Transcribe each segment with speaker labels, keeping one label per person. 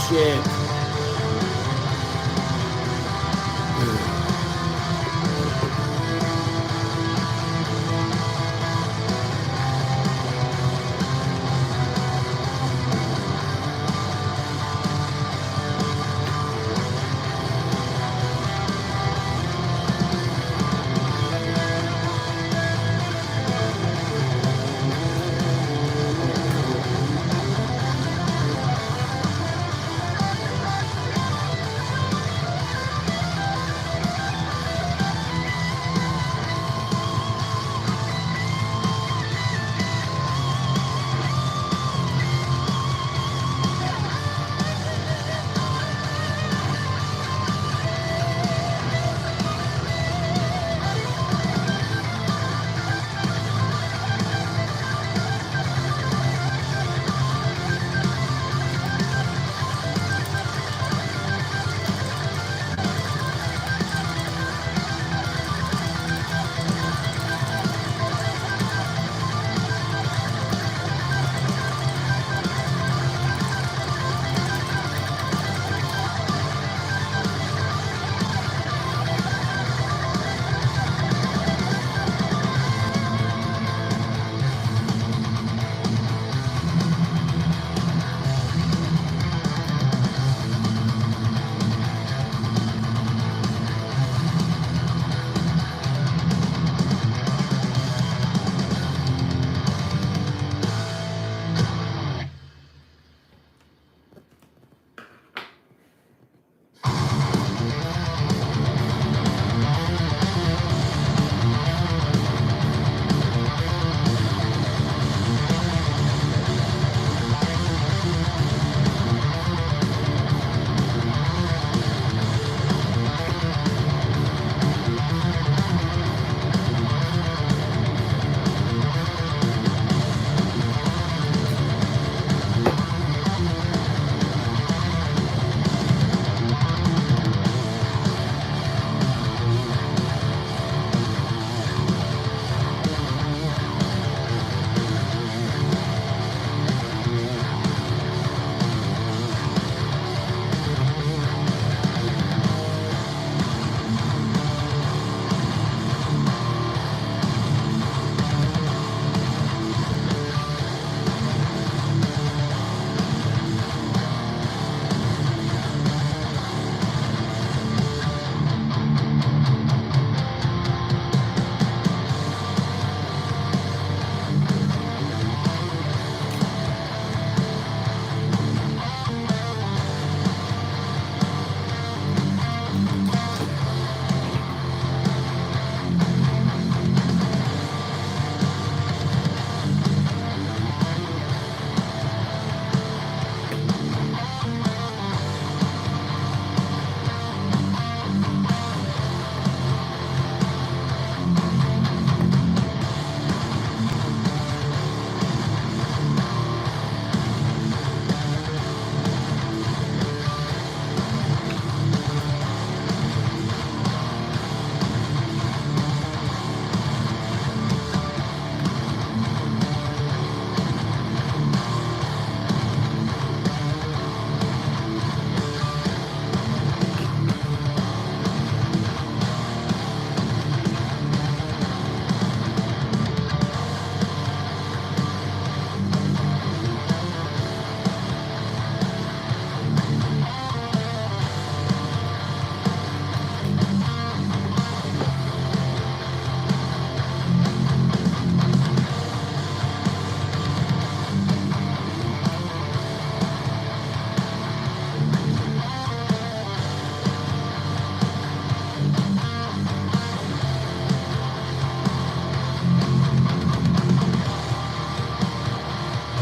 Speaker 1: shit.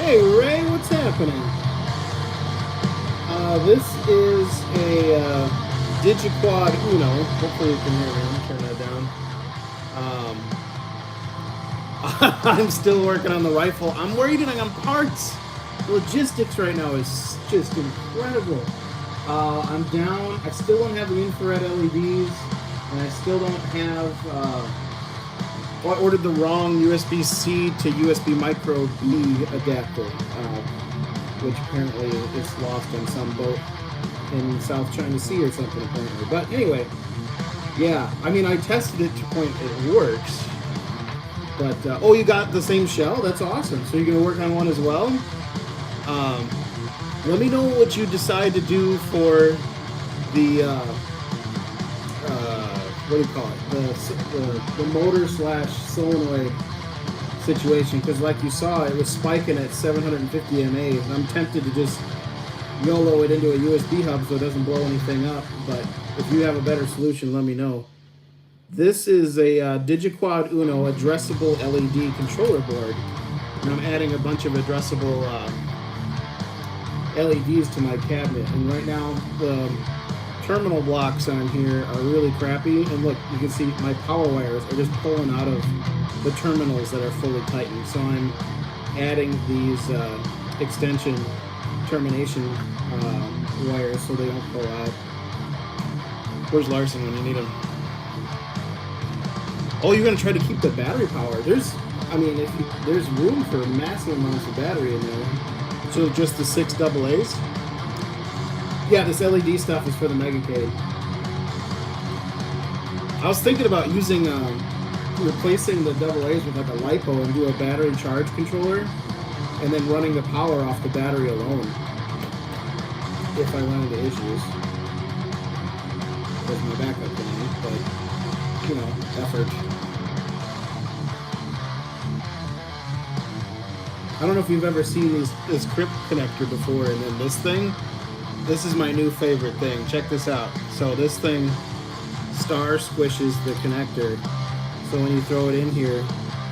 Speaker 1: Hey Ray, what's happening? This is a Digiquad Uno. Hopefully you can hear me. Let me turn that down. I'm still working on the rifle. I'm waiting on parts. Logistics right now is just incredible. I'm down. I still don't have the infrared LEDs, and I still don't have. I ordered the wrong USB-C to USB micro B adapter. which apparently is lost on some boat in South China Sea or something apparently. But anyway, yeah, I mean, I tested it to point it works. But, oh, you got the same shell? That's awesome. So you're going to work on one as well? Let me know what you decide to do for the, what do you call it? The motor / solenoid situation. Because like you saw, it was spiking at 750 mA. And I'm tempted to just YOLO it into a USB hub so it doesn't blow anything up. But if you have a better solution, let me know. This is a DigiQuad Uno addressable LED controller board, and I'm adding a bunch of addressable LEDs to my cabinet. And right now, the terminal blocks on here are really crappy. And look, you can see my power wires are just pulling out of the terminals that are fully tightened. So I'm adding these extension termination wires so they don't pull out. Where's Larson when you need him? Oh, you're gonna try to keep the battery power. There's room for massive amounts of battery in there. So just the 6 AA's. Yeah, this LED stuff is for the Megacade. I was thinking about using, replacing the AA's with like a LiPo and do a battery charge controller, and then running the power off the battery alone. If I run into issues, that's my backup plan. But you know, effort. I don't know if you've ever seen this crimp connector before, and then this thing. This is my new favorite thing. Check this out. So this thing star squishes the connector. So when you throw it in here,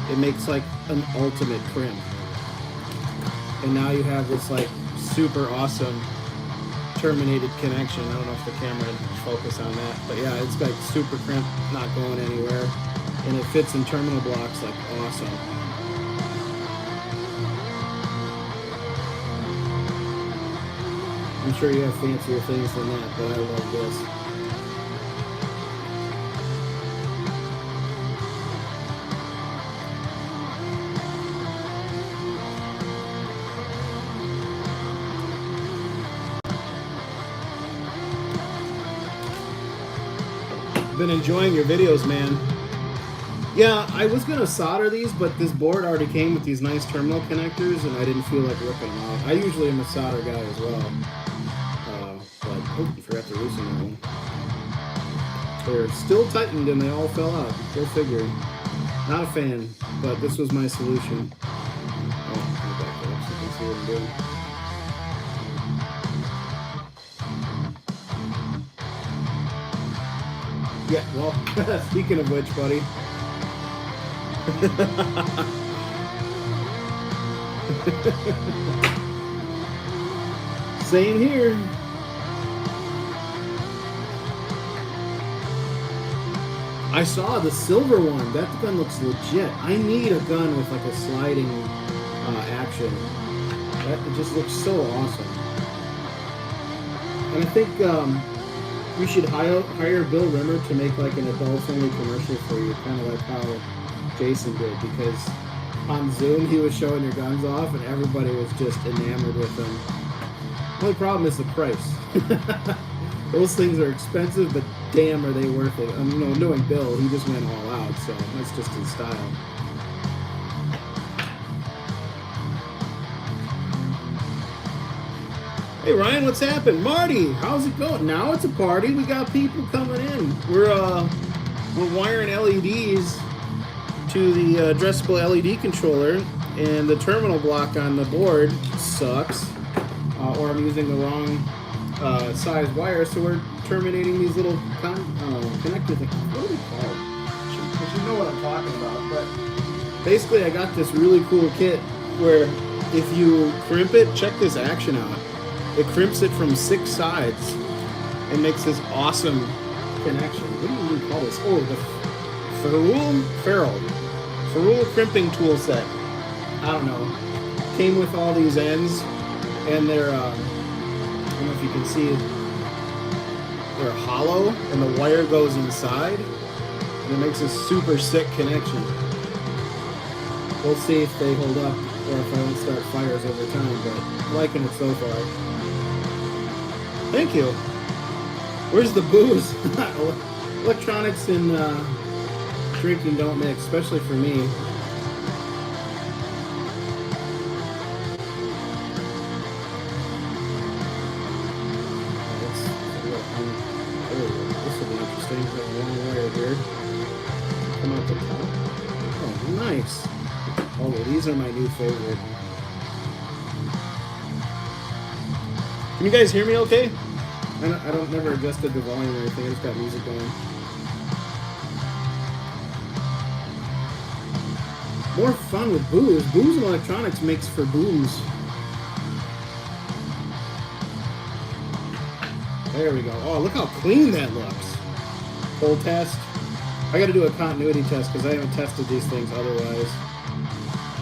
Speaker 1: it makes like an ultimate crimp. And now you have this like super awesome terminated connection. I don't know if the camera would focus on that, but yeah, it's like super crimp, not going anywhere, and it fits in terminal blocks like awesome. I'm sure you have fancier things than that, but I love this. Been enjoying your videos, man. Yeah, I was gonna solder these, but this board already came with these nice terminal connectors, and I didn't feel like ripping them out. I usually am a solder guy as well, but oh, you forgot to loosen that one. They're still tightened and they all fell out. Go figure. Not a fan, but this was my solution. Oh, let me back that up so you can see what I'm doing. Yeah, well, speaking of which, buddy. Same here. I saw the silver one. That gun looks legit. I need a gun with like a sliding action. It just looks so awesome. And I think we should hire Bill Rimmer to make like an adult-only commercial for you, kind of like how Jason did, because on Zoom he was showing your guns off and everybody was just enamored with them. The only problem is the price. Those things are expensive, but damn are they worth it. You know, knowing Bill, he just went all out, so that's just his style. Hey Ryan, what's happened? Marty, how's it going? Now it's a party. We got people coming in. We're wiring LEDs to the addressable LED controller, and the terminal block on the board sucks, or I'm using the wrong size wire, so we're terminating these little connector things. What are they called? I should know what I'm talking about, but basically I got this really cool kit where if you crimp it, check this action out. It crimps it from 6 sides and makes this awesome connection. What do you even call this? Oh, the Ferrule crimping tool set. I don't know. Came with all these ends, and they're, I don't know if you can see it, they're hollow, and the wire goes inside, and it makes a super sick connection. We'll see if they hold up. or if I don't start fires over time, but I'm liking it so far. Thank you. Where's the booze? Electronics and drinking don't mix, especially for me. This will be interesting. Got a long wire here. Come out the top. Oh, nice. Oh, these are my new favorite. Can you guys hear me okay? I don't never adjusted the volume or anything. I just got music going. More fun with booze. Booze and electronics makes for booze. There we go. Oh, look how clean that looks. Full test. I got to do a continuity test because I haven't tested these things otherwise.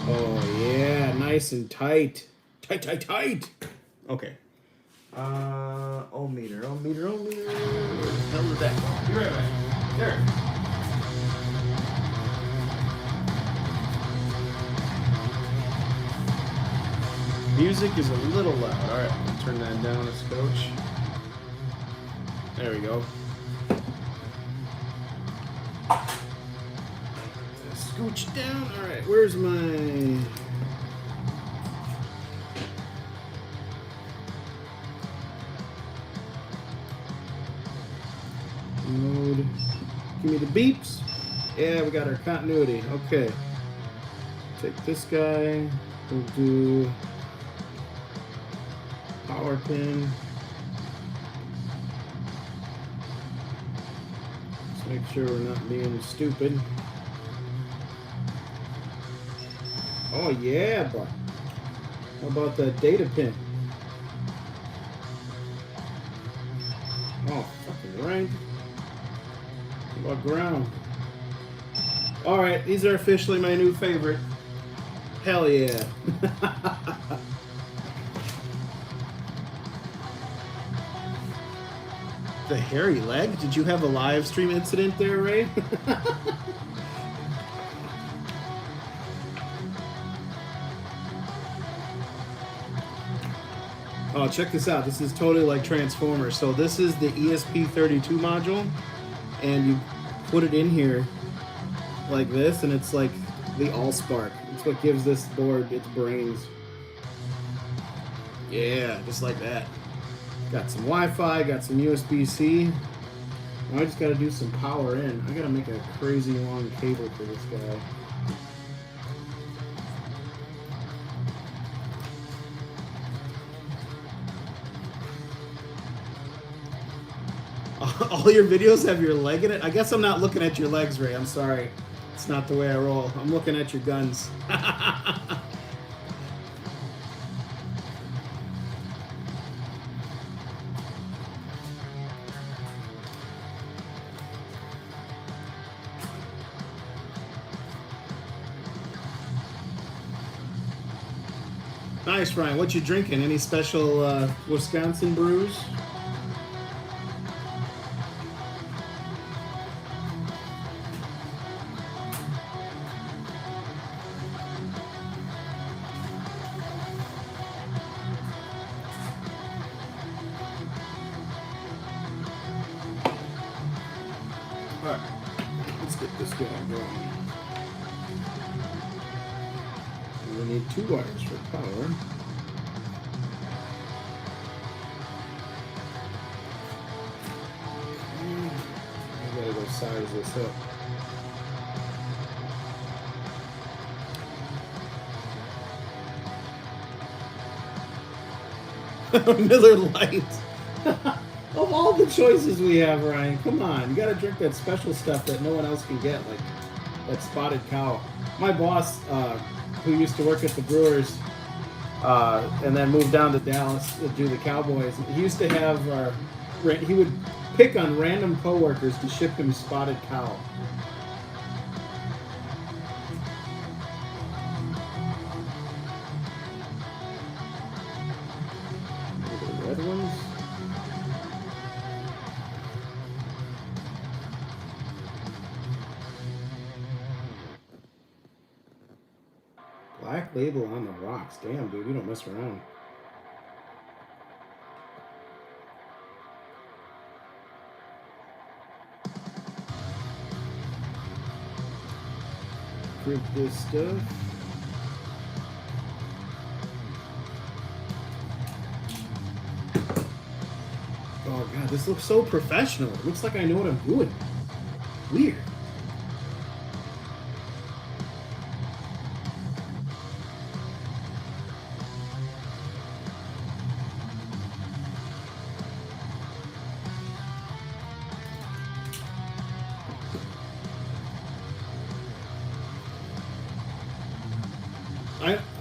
Speaker 1: Oh, yeah. Nice and tight. Tight, tight, tight. Okay. Ohm meter. Where the hell is that? Be right back. There. Music is a little loud. Alright, turn that down a scotch. There we go. Scooch down. Alright, where's my... Mode. Give me the beeps. Yeah, we got our continuity. Okay. Take this guy. We'll do power pin. Let's make sure we're not being stupid. Oh yeah, but how about the data pin? Oh, fucking right. What about ground? Alright, these are officially my new favorite. Hell yeah. The hairy leg? Did you have a live stream incident there, Ray? Oh, check this out. This is totally like Transformers. So this is the ESP32 module, and you put it in here like this, and it's like the AllSpark. It's what gives this board its brains. Yeah, just like that. Got some Wi-Fi, got some USB-C. Now I just gotta do some power in. I gotta make a crazy long cable for this guy. All your videos have your leg in it? I guess I'm not looking at your legs, Ray. I'm sorry. It's not the way I roll. I'm looking at your guns. Nice, Ryan. What you drinking? Any special Wisconsin brews? Alright, let's get this guy going. We need 2 wires for power. I gotta go size this up. Miller Lite. Of all the choices we have, Ryan, come on. You gotta drink that special stuff that no one else can get, like that Spotted Cow. My boss, who used to work at the Brewers, and then moved down to Dallas to do the Cowboys, he used to have, he would pick on random coworkers to ship him Spotted Cow. The red ones. Black Label on the rocks. Damn, dude, you don't mess around. Print this stuff. Oh god, this looks so professional. It looks like I know what I'm doing. Weird.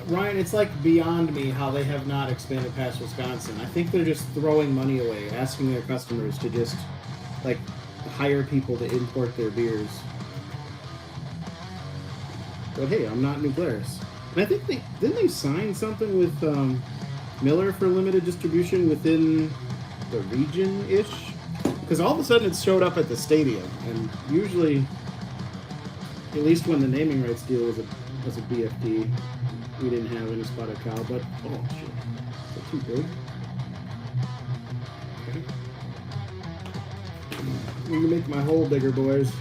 Speaker 1: Ryan, it's like beyond me how they have not expanded past Wisconsin. I think they're just throwing money away, asking their customers to just like hire people to import their beers. But hey, I'm not New Glarus. And I think didn't they sign something with Miller for limited distribution within the region-ish? Because all of a sudden it showed up at the stadium, and usually, at least when the naming rights deal was a BFD, we didn't have any spotted cow. But oh shit, is that too big? Okay. We can make my hole bigger, boys.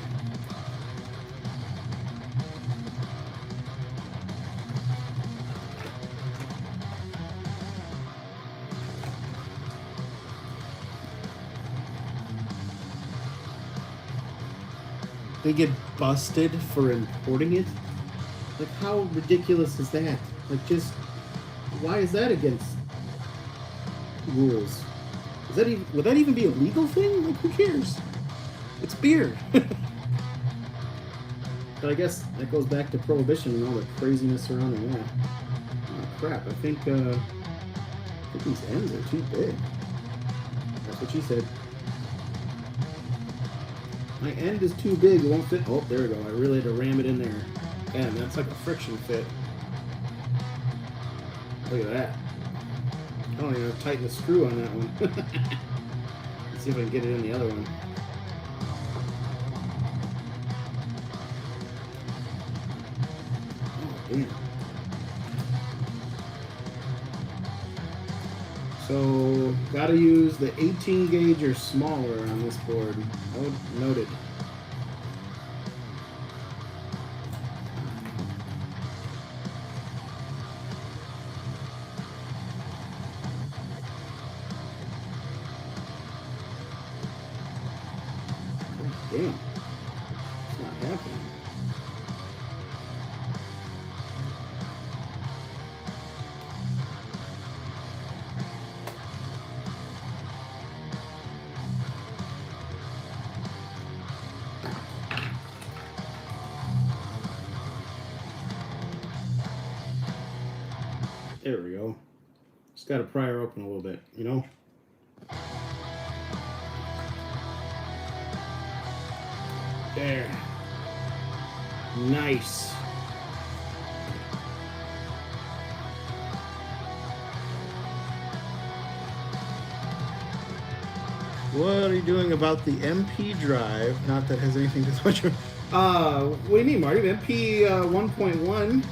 Speaker 1: They get busted for importing it? Like, how ridiculous is that? Like, just, why is that against rules? Is that even, would that even be a legal thing? Like, who cares? It's beer. But I guess that goes back to Prohibition and all the craziness surrounding that. Oh, crap. I think these ends are too big. That's what she said. My end is too big, it won't fit. Oh, there we go. I really had to ram it in there. Man, that's like a friction fit. Look at that. I don't even have to tighten the screw on that one. Let's see if I can get it in the other one. Oh, damn. So, gotta use the 18 gauge or smaller on this board. Oh, noted. Oh, damn. It's not happening. There we go. Just got to pry her open a little bit, you know? There. Nice. What are you doing about the MP drive? Not that it has anything to do with your... what do you mean, Marty? MP 1.1,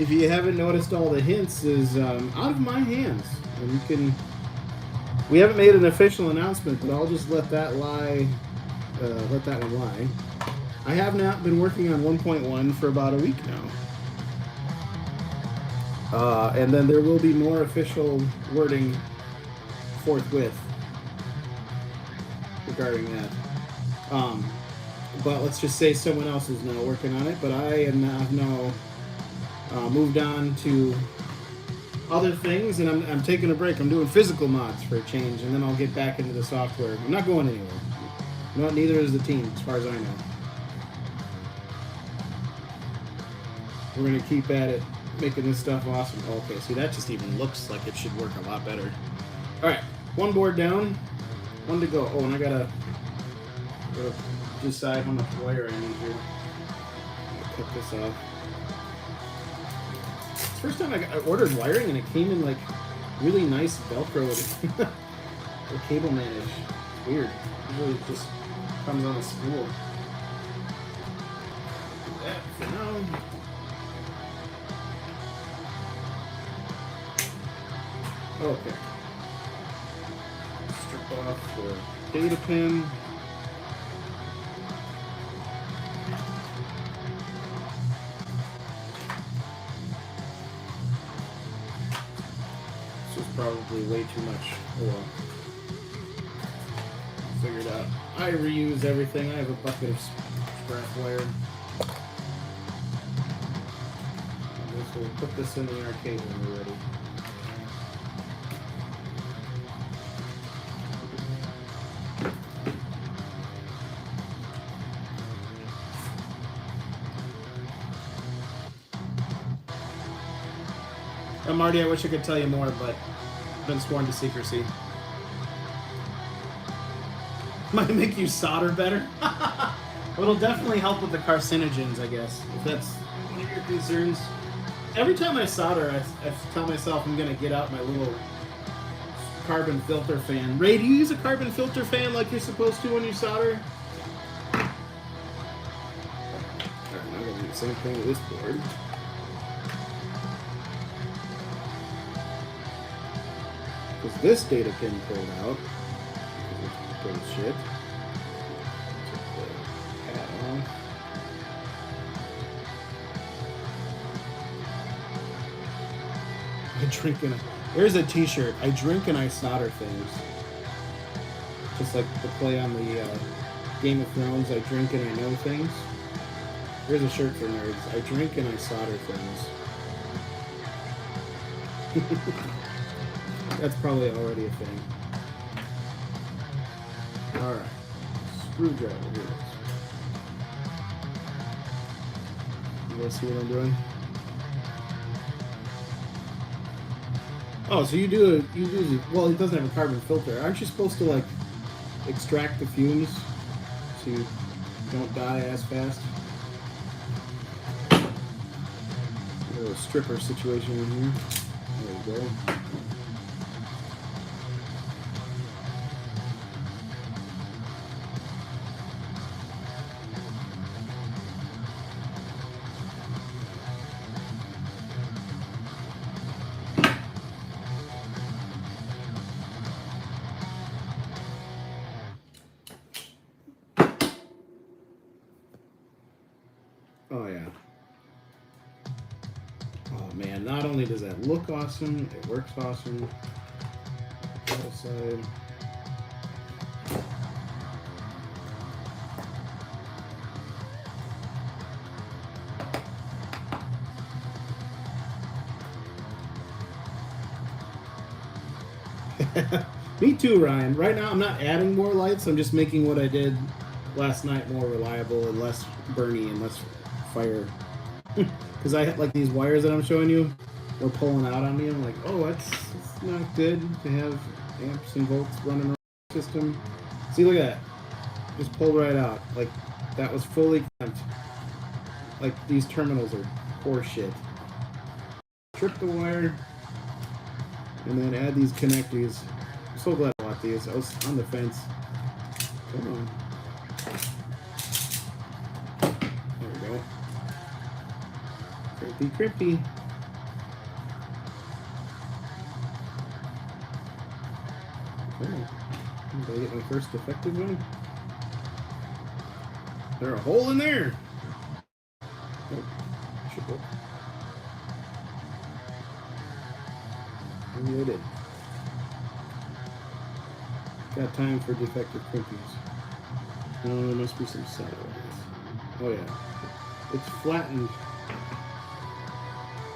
Speaker 1: if you haven't noticed all the hints, is out of my hands. And you can... We haven't made an official announcement, but I'll just let that lie. Let that one lie. I have not been working on 1.1 for about a week now. And then there will be more official wording forthwith regarding that. But let's just say someone else is now working on it, but I am now moved on to other things, and I'm taking a break. I'm doing physical mods for a change, and then I'll get back into the software. I'm not going anywhere. No, neither is the team, as far as I know. We're going to keep at it, making this stuff awesome. Okay, see, that just even looks like it should work a lot better. All right, one board down, one to go. Oh, and I gotta decide how much wire I need here. I'll cut this off. It's the first time I ordered wiring, and it came in like really nice Velcro the cable manage. Weird. Usually it just comes on a spool. Do that for now. Okay. Strip off the data pin. This is probably way too much. Oh well. Figured out. I reuse everything. I have a bucket of scrap wire. So we'll put this in the arcade when we're ready. Marty, I wish I could tell you more, but I've been sworn to secrecy. Might make you solder better. It'll definitely help with the carcinogens, I guess, if that's one of your concerns. Every time I solder, I tell myself I'm going to get out my little carbon filter fan. Ray, do you use a carbon filter fan like you're supposed to when you solder? Alright, now I'm going to do the same thing with this board. Because this data pin pulled out. It's bullshit. Take the pad off. I drink and there's a t-shirt. I drink and I solder things. Just like the play on the Game of Thrones, I drink and I know things. Here's a shirt for nerds. I drink and I solder things. That's probably already a thing. Alright. Screwdriver, here it is. You guys see what I'm doing? Oh, so you do well, it doesn't have a carbon filter. Aren't you supposed to, like, extract the fumes so you don't die as fast? A little stripper situation in here. There we go. Oh yeah. Oh man, not only does that look awesome, it works awesome. Other side. Me too, Ryan. Right now I'm not adding more lights, I'm just making what I did last night more reliable and less burny and less fire. Because I had like these wires that I'm showing you were pulling out on me. I'm like, oh, it's not good to have amps and volts running around the system. See, look at that. Just pulled right out. Like, that was fully clamped. Like, these terminals are horseshit. Strip the wire and then add these connectors. I'm so glad I bought these. I was on the fence. Come on. There we go. Crimpy. Okay. Did I get my first defective one? There's a hole in there. Oh, should work. Maybe I did. Got time for defective crimpies. Oh, there must be some sideways. Oh yeah. It's flattened.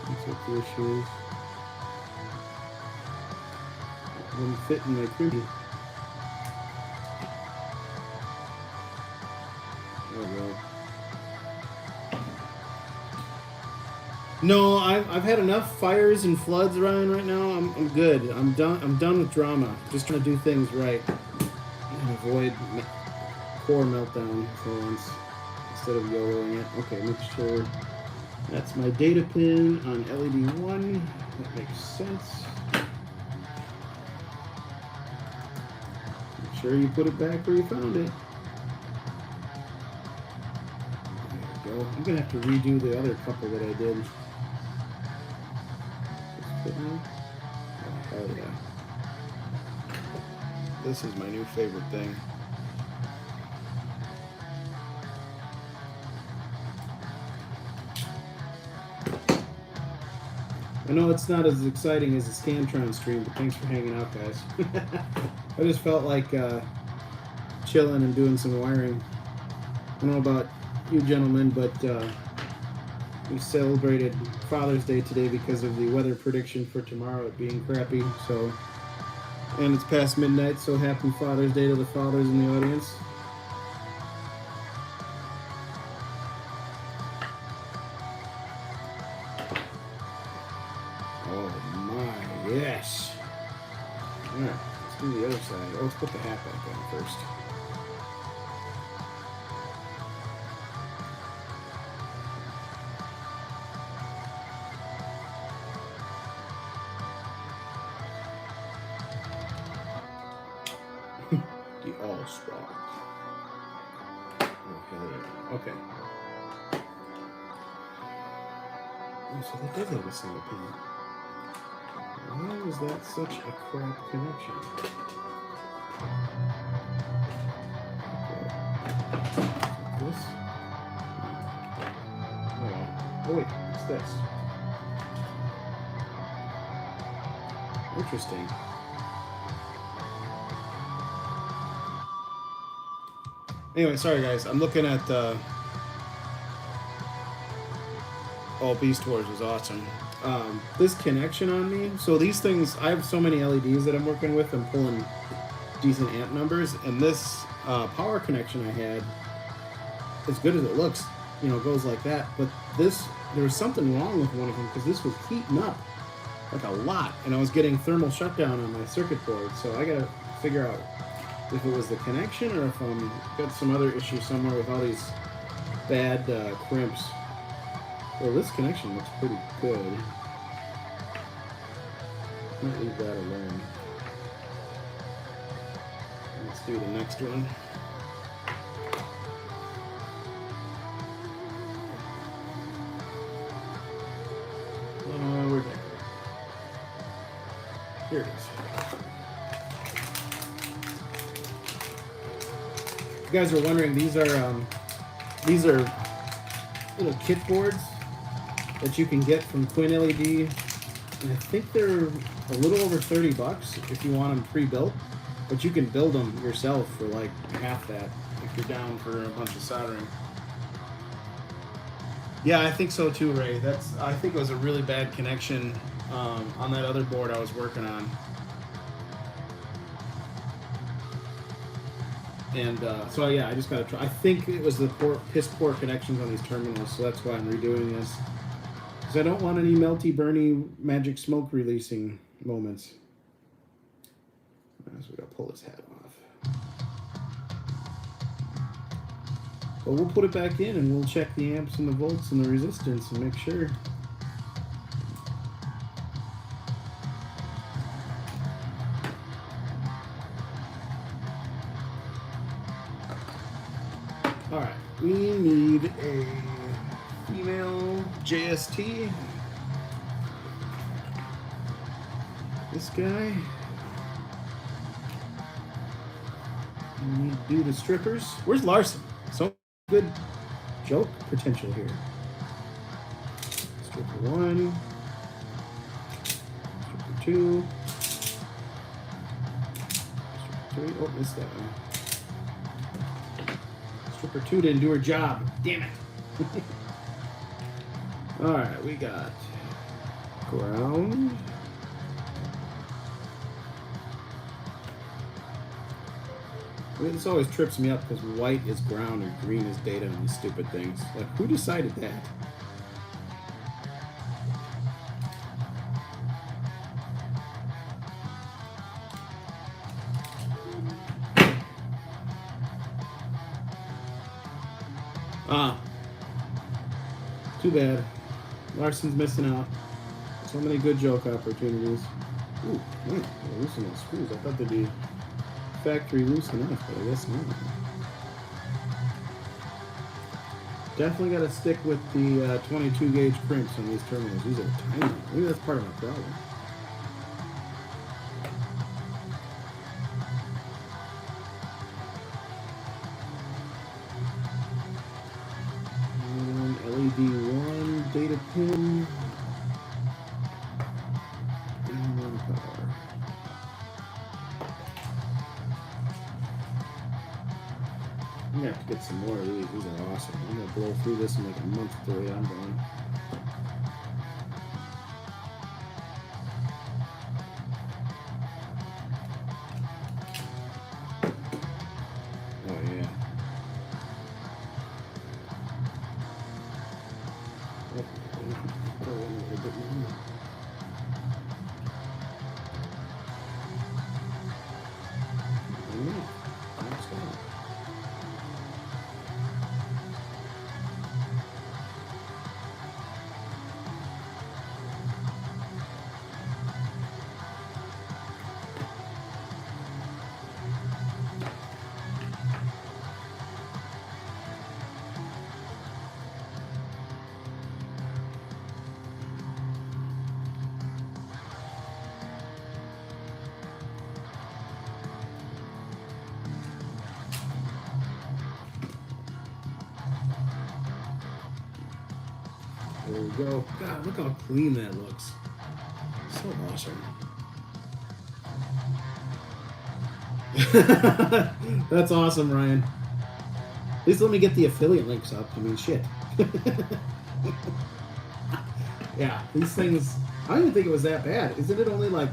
Speaker 1: That's what the issue is. It wouldn't fit in my crimpy. There we go. No, I've had enough fires and floods around right now. I'm good. I'm done with drama. Just trying to do things right and avoid core meltdown for once instead of YOLOing it. Okay, make sure that's my data pin on LED 1. That makes sense. Make sure you put it back where you found it. There we go. I'm gonna have to redo the other couple that I did. Oh yeah. This is my new favorite thing. I know it's not as exciting as the Scantron stream, but thanks for hanging out, guys. I just felt like chilling and doing some wiring. I don't know about you gentlemen, but we celebrated Father's Day today because of the weather prediction for tomorrow it being crappy. So, and it's past midnight, so happy Father's Day to the fathers in the audience. Yes. All right, let's do the other side. Oh, let's put the hat back on first. The All-Star. Oh, hell yeah. Okay. Oh, so that does have a single pin. Why was that such a crap connection? This? Oh wait, what's this? Interesting. Anyway, sorry guys, I'm looking at oh, Beast Wars was awesome. This connection on me, so these things, I have so many LEDs that I'm working with, I'm pulling decent amp numbers, and this power connection I had, as good as it looks, you know, goes like that, but this, there was something wrong with one of them, because this was heating up like a lot, and I was getting thermal shutdown on my circuit board, so I gotta figure out if it was the connection, or if I'm got some other issue somewhere with all these bad crimps. Well, this connection looks pretty good. Might leave that alone. Let's do the next one. Where'd that go? Here it is. If you guys are wondering, these are little kit boards that you can get from Quinn LED, and I think they're a little over $30 if you want them pre-built, but you can build them yourself for like half that if you're down for a bunch of soldering. Yeah, I think so too, Ray. I think it was a really bad connection on that other board I was working on. And so yeah, I just gotta try. I think it was the piss poor connections on these terminals, so that's why I'm redoing this. Because I don't want any melty, burny, magic smoke releasing moments. So we gotta pull this hat off. But we'll put it back in and we'll check the amps and the volts and the resistance and make sure. Alright, we need a female JST. This guy. We need to do the strippers. Where's Larson? So good joke potential here. Stripper 1. Stripper 2. Stripper 3. Oh, missed that one. Stripper 2 didn't do her job. Damn it. Alright, we got ground. I mean, this always trips me up because white is ground and green is data and these stupid things. Like, who decided that? Ah. Too bad. Larson's missing out. So many good joke opportunities. Ooh, man, they're loosen those screws. I thought they'd be factory loose enough, but I guess not. Definitely got to stick with the 22 gauge crimps on these terminals. These are tiny. Maybe that's part of my problem. V1 data pin. And power. I'm gonna have to get some more of these. These are awesome. I'm gonna blow through this in like a month the way I'm going. Oh yeah. Throw in a little bit more. Let's go. There we go. God, look how clean that looks. So awesome. That's awesome, Ryan. At least let me get the affiliate links up. I mean, shit. Yeah, these things, I don't even think it was that bad. Isn't it only like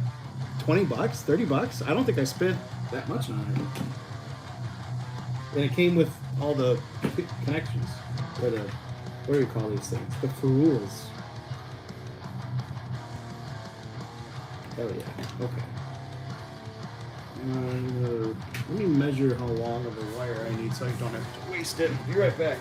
Speaker 1: 20 bucks, 30 bucks? I don't think I spent that much on it. And it came with all the connections. Or the, what do you call these things? The ferrules. Hell yeah. Okay. Let me measure how long of a wire I need so I don't have to waste it. Be right back.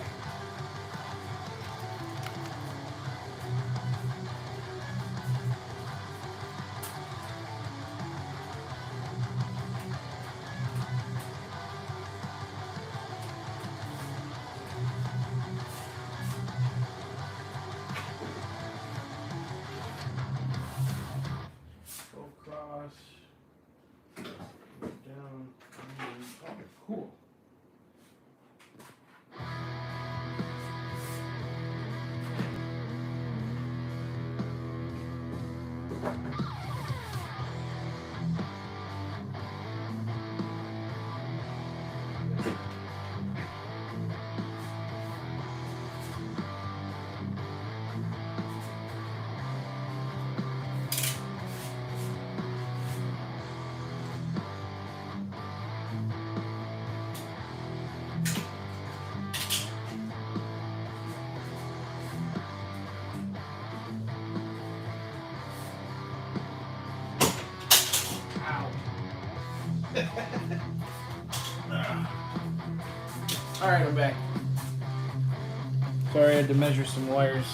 Speaker 1: Down. Oh, cool. All right, I'm back. Sorry, I had to measure some wires.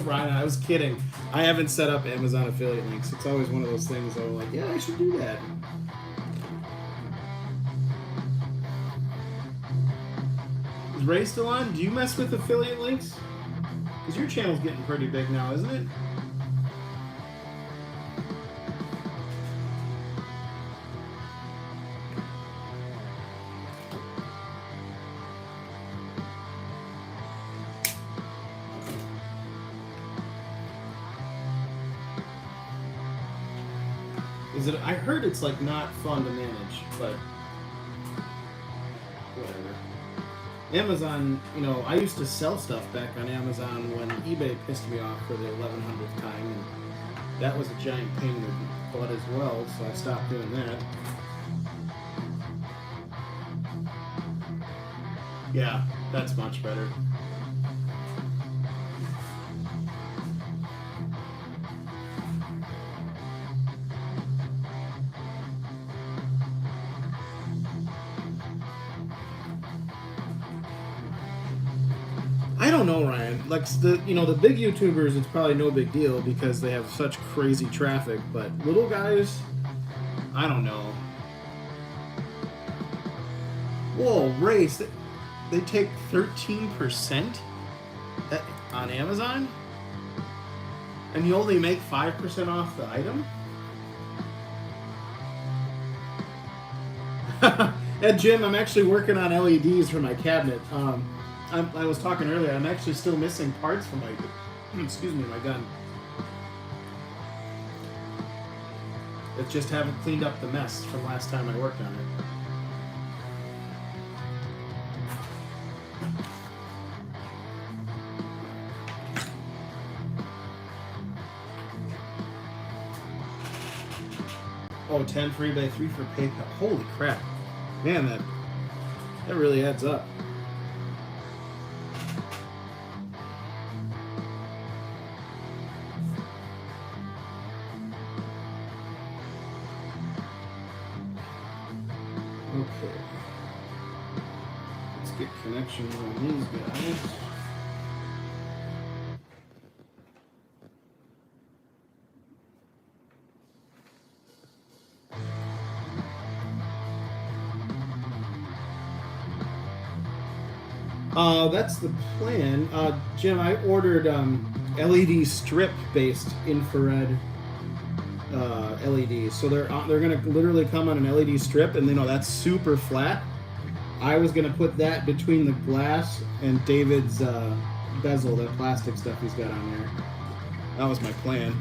Speaker 1: Brian, I was kidding. I haven't set up Amazon affiliate links. It's always one of those things that I'm like, yeah, I should do that. Is Ray still on? Do you mess with affiliate links? Because your channel's getting pretty big now, isn't it? Is it? I heard it's like not fun to manage, but whatever. Amazon, you know, I used to sell stuff back on Amazon when eBay pissed me off for the 1100th time, and that was a giant pain in the butt as well, so I stopped doing that. Yeah, that's much better. I don't know, Ryan. Like the big YouTubers, it's probably no big deal because they have such crazy traffic. But little guys, I don't know. Whoa, Race, they take 13% on Amazon, and you only make 5% off the item. Yeah, Jim, I'm actually working on LEDs for my cabinet. I was talking earlier. I'm actually still missing parts for my, excuse me, my gun. It just haven't cleaned up the mess from last time I worked on it. Oh, 10 for eBay, 3 for PayPal. Holy crap. Man, that really adds up. Okay. Let's get connections on these guys. That's the plan. Jim, I ordered LED strip-based infrared LEDs. So they're gonna literally come on an LED strip, and that's super flat. I was gonna put that between the glass and David's bezel, that plastic stuff he's got on there. That was my plan.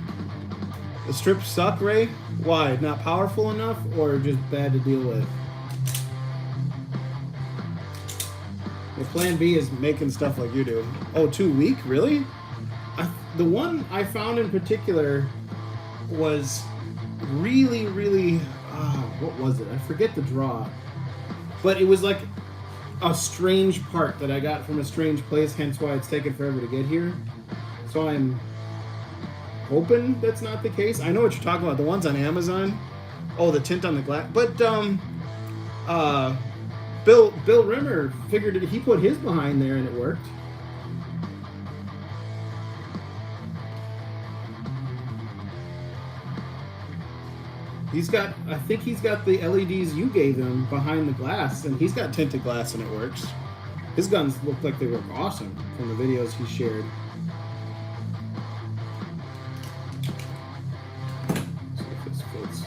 Speaker 1: The strips suck, Ray? Why? Not powerful enough, or just bad to deal with? The plan B is making stuff like you do. Oh, 2 week? Really? The one I found in particular was really, really, what was it? I forget the draw. But it was like a strange part that I got from a strange place, hence why it's taken forever to get here. So I'm hoping that's not the case. I know what you're talking about. The ones on Amazon. Oh, the tint on the glass. But, Bill Rimmer figured he put his behind there and it worked. I think he's got the LEDs you gave him behind the glass, and he's got tinted glass and it works. His guns look like they work awesome from the videos he shared. Let's see if this fits.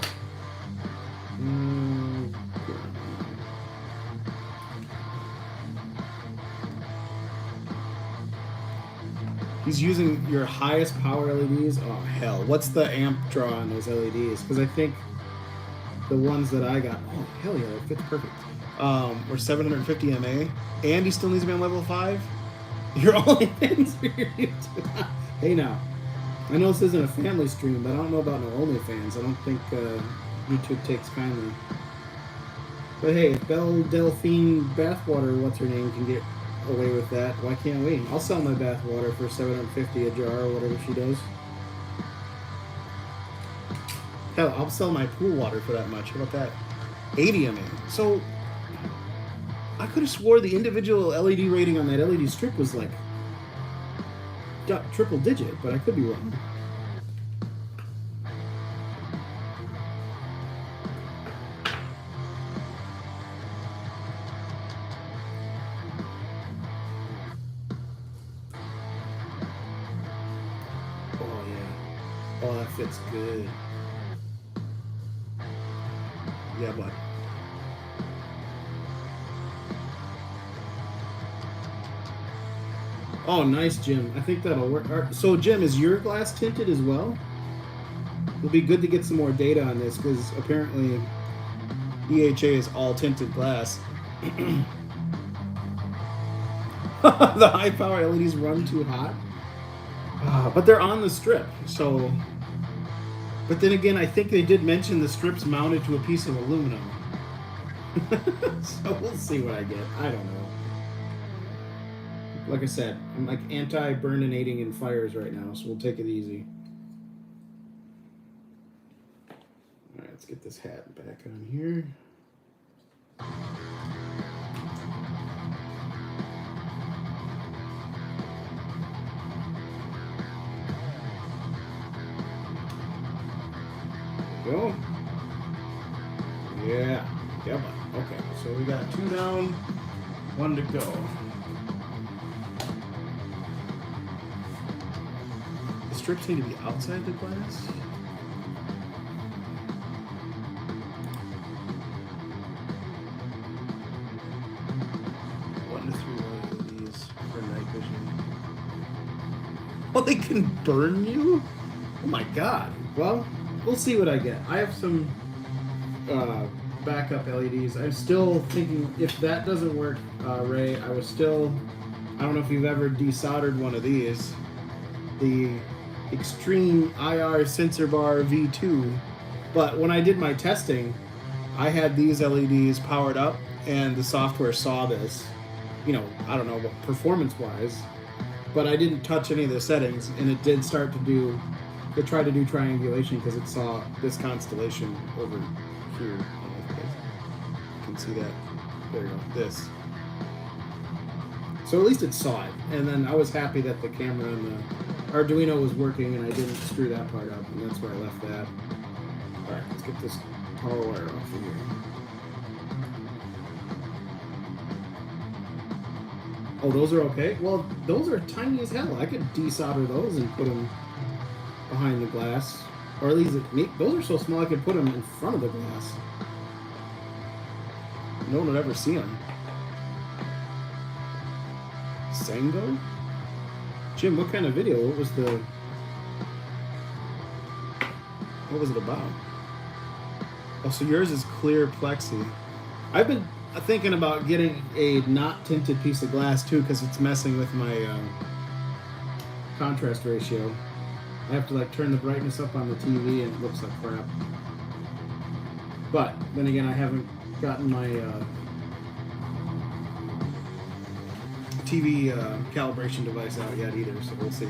Speaker 1: He's using your highest power LEDs? Oh, hell. What's the amp draw on those LEDs? Because I think the ones that I got, oh, hell yeah, it fits perfect, were 750 mAh, and he still needs to be on level 5? Your OnlyFans for your YouTube? Hey, now, I know this isn't a family stream, but I don't know about no OnlyFans. I don't think YouTube takes kindly. But hey, if Belle Delphine Bathwater, what's her name, can get away with that, why can't we? I'll sell my bathwater for $750 a jar or whatever she does. Hell, I'll sell my pool water for that much. How about that? 80 mAh. So I could have swore the individual LED rating on that LED strip was like triple digit, but I could be wrong. Oh yeah. Oh, that fits good. Yeah, bud. Oh, nice, Jim. I think that'll work. So, Jim, is your glass tinted as well? It'll be good to get some more data on this, because apparently EHA is all tinted glass. The high power LEDs run too hot. But they're on the strip, so... But then again, I think they did mention the strips mounted to a piece of aluminum. So we'll see what I get. I don't know. Like I said, I'm like anti-burninating in fires right now, so we'll take it easy. Alright, let's get this hat back on here. Go. Yeah. Yep. Okay. So we got 2 down, 1 to go. The strips need to be outside the glass. they can burn you? Oh my god. Well, we'll see what I get. I have some backup LEDs. I'm still thinking, if that doesn't work, Ray, I don't know if you've ever desoldered one of these. The Extreme IR Sensor Bar V2. But when I did my testing, I had these LEDs powered up, and the software saw this. You know, I don't know what performance-wise, but I didn't touch any of the settings, and it did start to do. It tried to do triangulation because it saw this constellation over here. I don't know if you guys can see that. There you go. This. So at least it saw it, and then I was happy that the camera and the Arduino was working, and I didn't screw that part up, and that's where I left that. All right, let's get this power wire off of here. Oh, those are okay? Well, those are tiny as hell. I could desolder those and put them behind the glass. Or at least, those are so small I could put them in front of the glass. No one would ever see them. Sango? Jim, what kind of video? What was it about? Oh, so yours is clear plexi. I've been thinking about getting a not tinted piece of glass too, because it's messing with my contrast ratio. I have to like turn the brightness up on the TV and it looks like crap. But then again, I haven't gotten my TV calibration device out yet either, so we'll see.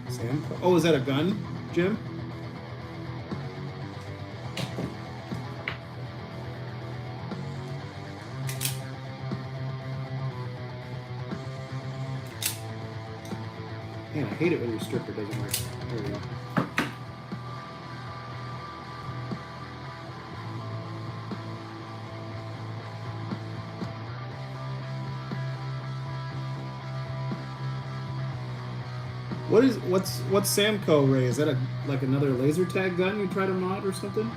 Speaker 1: Sam? Oh, is that a gun, Jim? Man, I hate it when your stripper doesn't work. There we go. What's Samco, Ray? Is that like another laser tag gun you try to mod or something?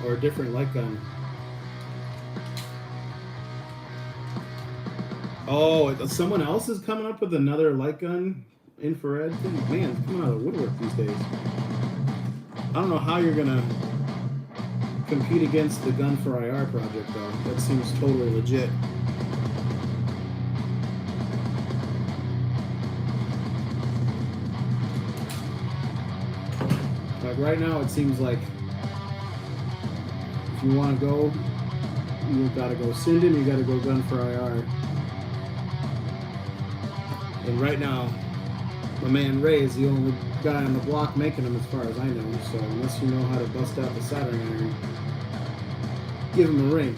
Speaker 1: Or a different light gun? Oh, someone else is coming up with another light gun infrared thing? Man, it's coming out of the woodwork these days. I don't know how you're gonna compete against the Gun for IR project, though. That seems totally legit. Like right now, it seems like if you want to go, you gotta go Sinden, you gotta go Gun for IR. And right now, my man Ray is the only guy on the block making them, as far as I know. So unless you know how to bust out the soldering iron, give him a ring.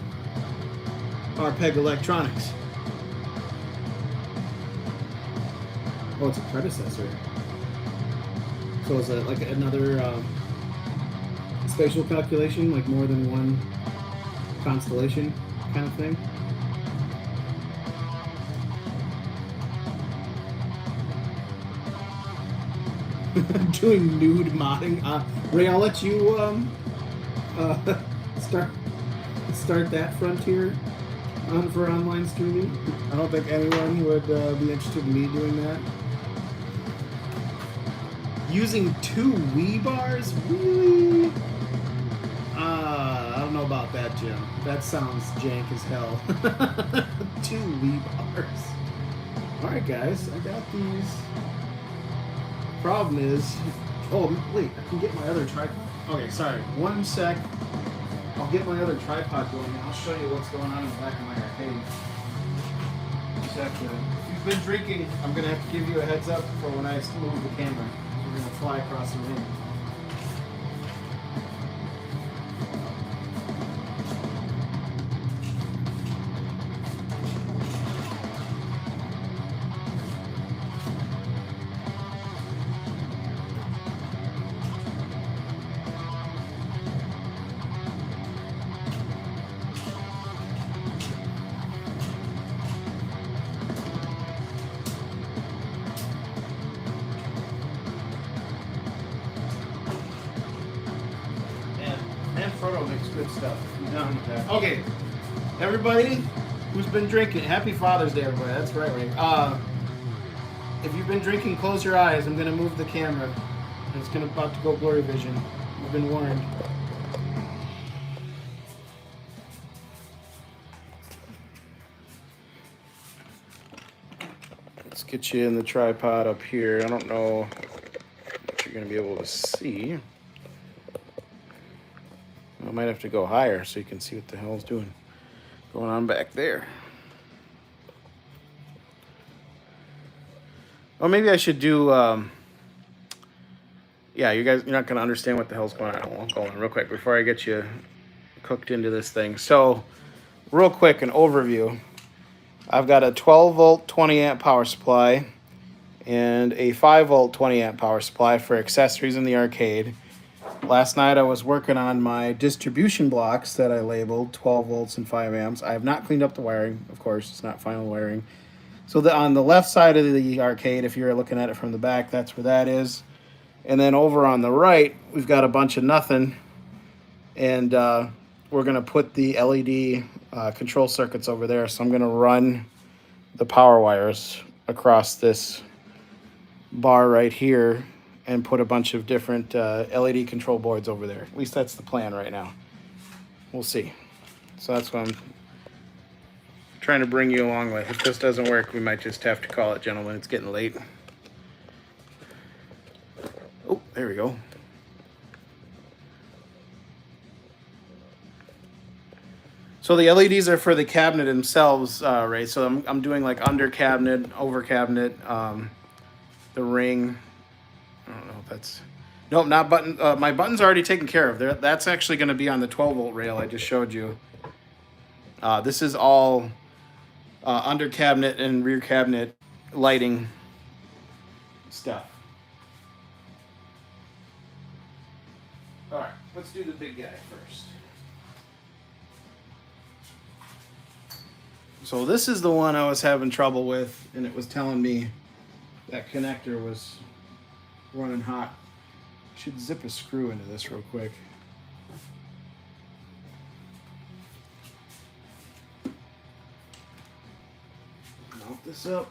Speaker 1: Arpeg Electronics. Oh, it's a predecessor. So is that like another spatial calculation, like more than one constellation kind of thing? Doing nude modding. Ray, I'll let you start that frontier for online streaming. I don't think anyone would be interested in me doing that. Using 2 Wii bars? Really? I don't know about that, Jim. That sounds jank as hell. 2 Wii bars. Alright, guys, I got these. Problem is, oh wait, I can get my other tripod. Okay, sorry, 1 sec. I'll get my other tripod going and I'll show you what's going on in the back of my arcade. Just have to, if you've been drinking, I'm gonna have to give you a heads up for when I move the camera. We're gonna fly across the room. It's good stuff. I'm down with that. Okay, everybody who's been drinking, happy Father's Day, everybody. That's right, Ray. If you've been drinking, close your eyes. I'm gonna move the camera. It's gonna about to go blurry vision. You've been warned. Let's get you in the tripod up here. I don't know what you're gonna be able to see. I might have to go higher so you can see what the hell's going on back there. Well, maybe I should do. Yeah, you're not gonna understand what the hell's going on. I'll go on real quick before I get you cooked into this thing. So, real quick, an overview. I've got a 12 volt 20 amp power supply and a 5 volt 20 amp power supply for accessories in the arcade. Last night I was working on my distribution blocks that I labeled 12 volts and 5 amps. I have not cleaned up the wiring, of course, it's not final wiring. So on the left side of the arcade, if you're looking at it from the back, that's where that is. And then over on the right, we've got a bunch of nothing. And we're going to put the LED control circuits over there. So I'm going to run the power wires across this bar right here and put a bunch of different LED control boards over there. At least that's the plan right now. We'll see. So that's what I'm trying to bring you along with. If this doesn't work, we might just have to call it, gentlemen. It's getting late. Oh, there we go. So the LEDs are for the cabinet themselves, right? So I'm doing like under cabinet, over cabinet, the ring. I don't know if that's... Nope, not button. My button's already taken care of. That's actually going to be on the 12 volt rail I just showed you. This is all under cabinet and rear cabinet lighting stuff. All right, let's do the big guy first. So this is the one I was having trouble with, and it was telling me that connector was running hot. Should zip a screw into this real quick. Mount this up.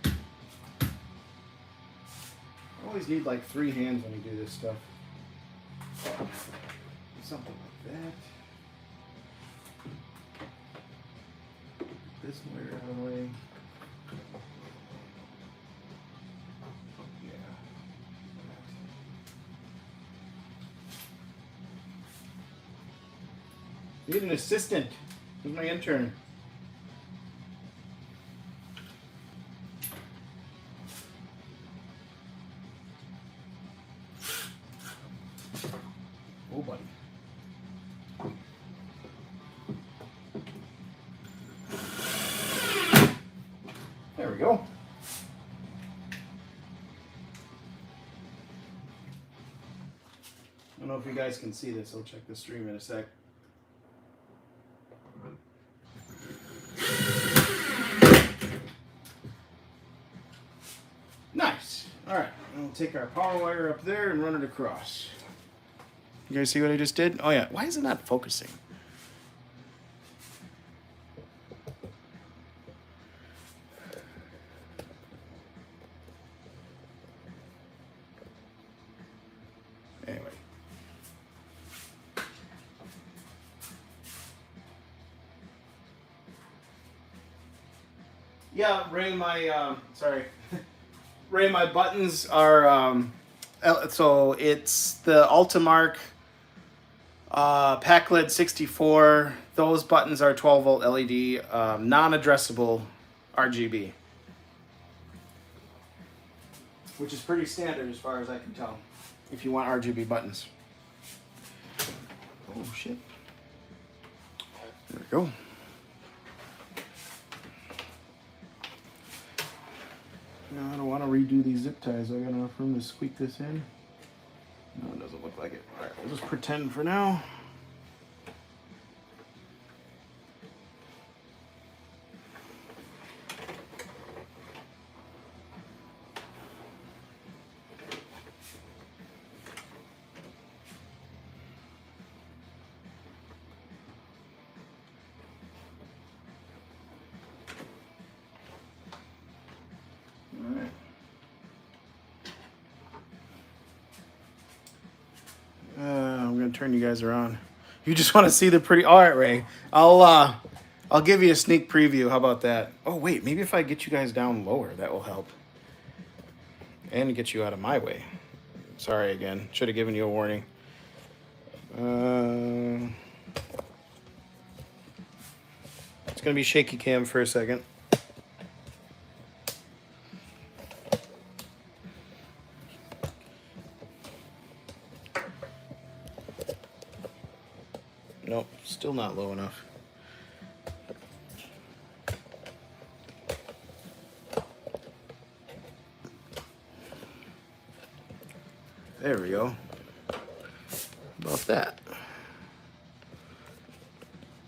Speaker 1: I always need like 3 hands when you do this stuff. Something like that. This wire out of the way. Yeah. Need an assistant. Who's my intern? Oh, buddy. There we go. I don't know if you guys can see this. I'll check the stream in a sec. Nice. All right. We'll take our power wire up there and run it across. You guys see what I just did? Oh, yeah. Why is it not focusing? Anyway. Yeah, Ray, Ray, my buttons are, so it's the Ultimark PACLED 64. Those buttons are 12 volt LED, non-addressable RGB. Which is pretty standard as far as I can tell, if you want RGB buttons. Oh shit. There we go. No, I don't want to redo these zip ties. I got enough room to squeak this in. No, it doesn't look like it. All right, we'll just pretend for now. turn you guys around. You just want to see the pretty. All right, Ray. I'll give you a sneak preview. How about that? Oh wait, maybe if I get you guys down lower, that will help. And get you out of my way. Sorry again. Should have given you a warning. It's gonna be shaky cam for a second. Nope, still not low enough. There we go. About that.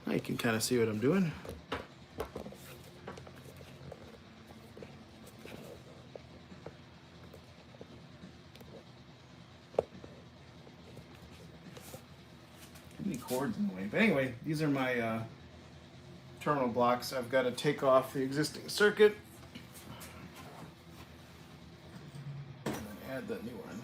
Speaker 1: Now you can kind of see what I'm doing. Too many cords in the way. But anyway, these are my terminal blocks. I've got to take off the existing circuit and then add the new one.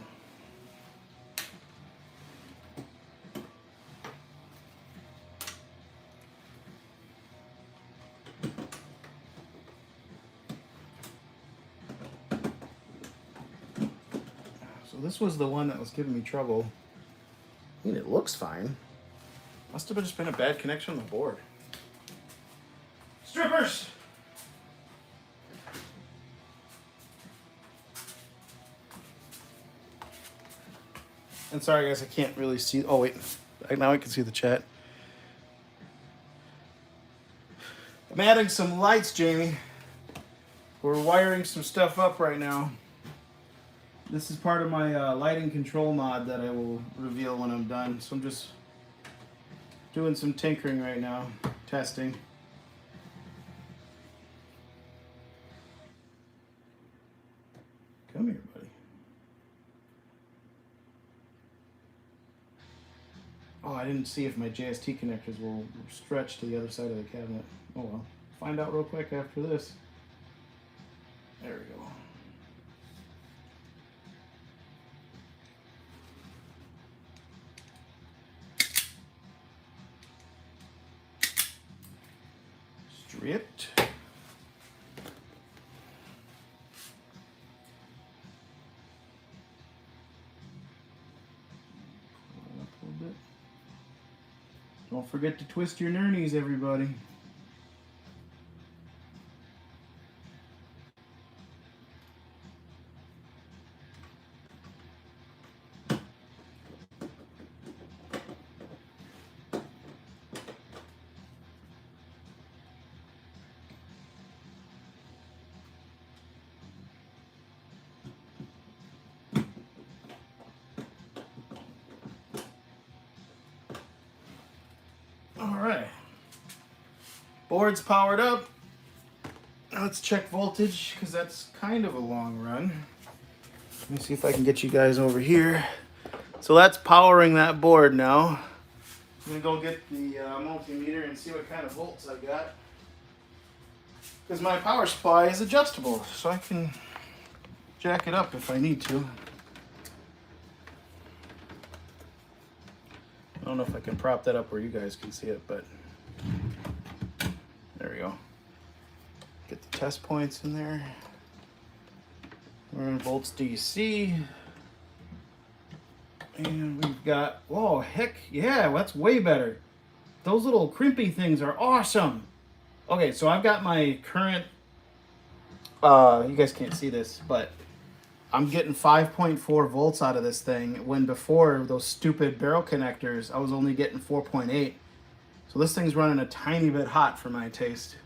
Speaker 1: So this was the one that was giving me trouble. I mean, it looks fine. Must have just been a bad connection on the board. Strippers! And sorry guys, I can't really see. Oh wait, now I can see the chat. I'm adding some lights, Jamie. We're wiring some stuff up right now. This is part of my lighting control mod that I will reveal when I'm done. So I'm just doing some tinkering right now, testing. Come here, buddy. Oh, I didn't see if my JST connectors will stretch to the other side of the cabinet. Oh well. Find out real quick after this. There we go. Stripped. Up a little bit. Don't forget to twist your nurnies, everybody. Alright, board's powered up. Now let's check voltage because that's kind of a long run. Let me see if I can get you guys over here. So that's powering that board now. I'm gonna go get the multimeter and see what kind of volts I got. Because my power supply is adjustable, so I can jack it up if I need to. I don't know if I can prop that up where you guys can see it, but there we go. Get the test points in there. We're in volts DC. And we've got, whoa, heck yeah, that's way better. Those little crimpy things are awesome. Okay, so I've got my current, you guys can't see this, but I'm getting 5.4 volts out of this thing when before those stupid barrel connectors, I was only getting 4.8. So this thing's running a tiny bit hot for my taste.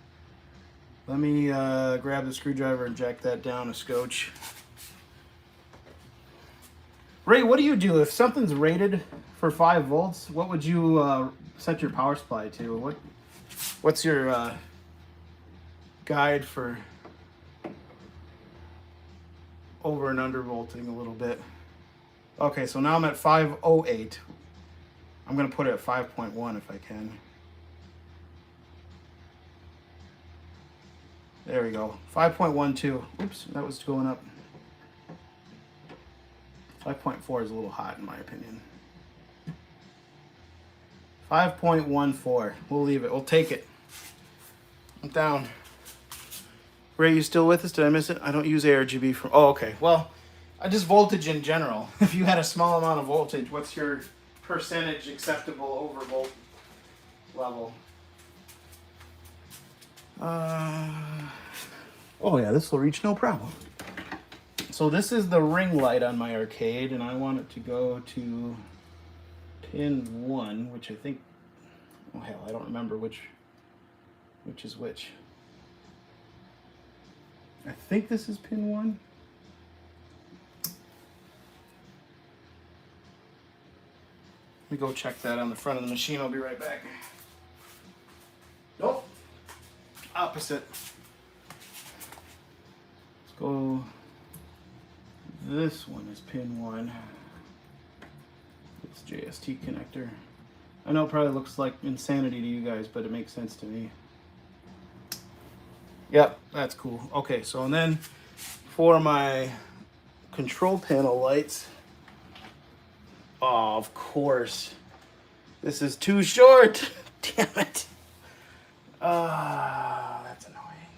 Speaker 1: Let me grab the screwdriver and jack that down a scotch. Ray, what do you do if something's rated for 5 volts? What would you set your power supply to? What's your guide for over and under volting a little bit? Okay, so now I'm at 508. I'm gonna put it at 5.1 if I can. There we go. 5.12. Oops, that was going up. 5.4 is a little hot in my opinion. 5.14. We'll leave it. We'll take it. I'm down. Ray, you still with us? Did I miss it? I don't use ARGB from... Oh, okay. Well, I just voltage in general. If you had a small amount of voltage, what's your percentage acceptable overvolt level? Oh yeah, this will reach no problem. So this is the ring light on my arcade, and I want it to go to pin 1, which I think... Oh hell, I don't remember which is which. I think this is pin 1. Let me go check that on the front of the machine. I'll be right back. Nope. Opposite. Let's go. This one is pin 1. It's JST connector. I know it probably looks like insanity to you guys, but it makes sense to me. Yep, that's cool. Okay, so and then for my control panel lights, oh, of course, this is too short. Damn it. That's annoying.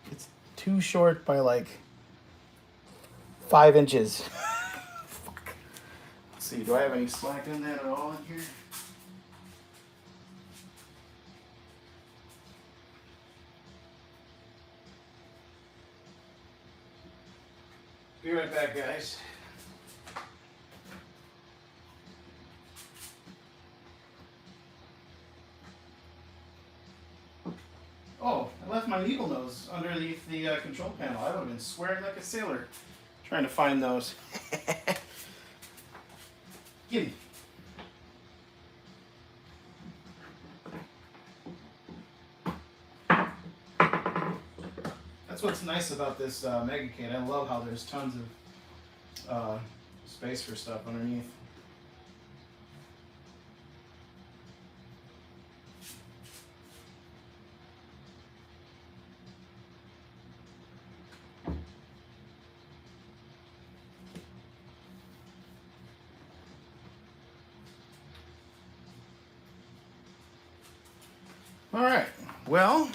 Speaker 1: It's too short by like 5 inches. Fuck. Let's see, do I have any slack in that at all in here? Be right back, guys. Oh, I left my needle nose underneath the control panel. I would have been swearing like a sailor trying to find those. Gimme. That's what's nice about this Megacade. I love how there's tons of space for stuff underneath. All right, well,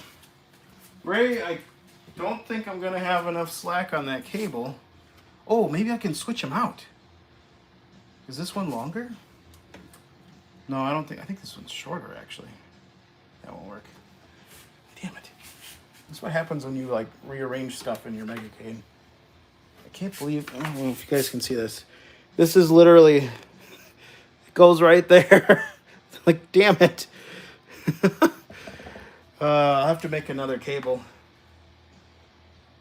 Speaker 1: Ray, I don't think I'm gonna have enough slack on that cable. Oh, maybe I can switch them out. Is this one longer? No, I don't think, I think this one's shorter actually. That won't work. Damn it. That's what happens when you like rearrange stuff in your Megacade. I can't believe, I don't know if you guys can see this. This is literally, it goes right there. Like, damn it. I'll have to make another cable.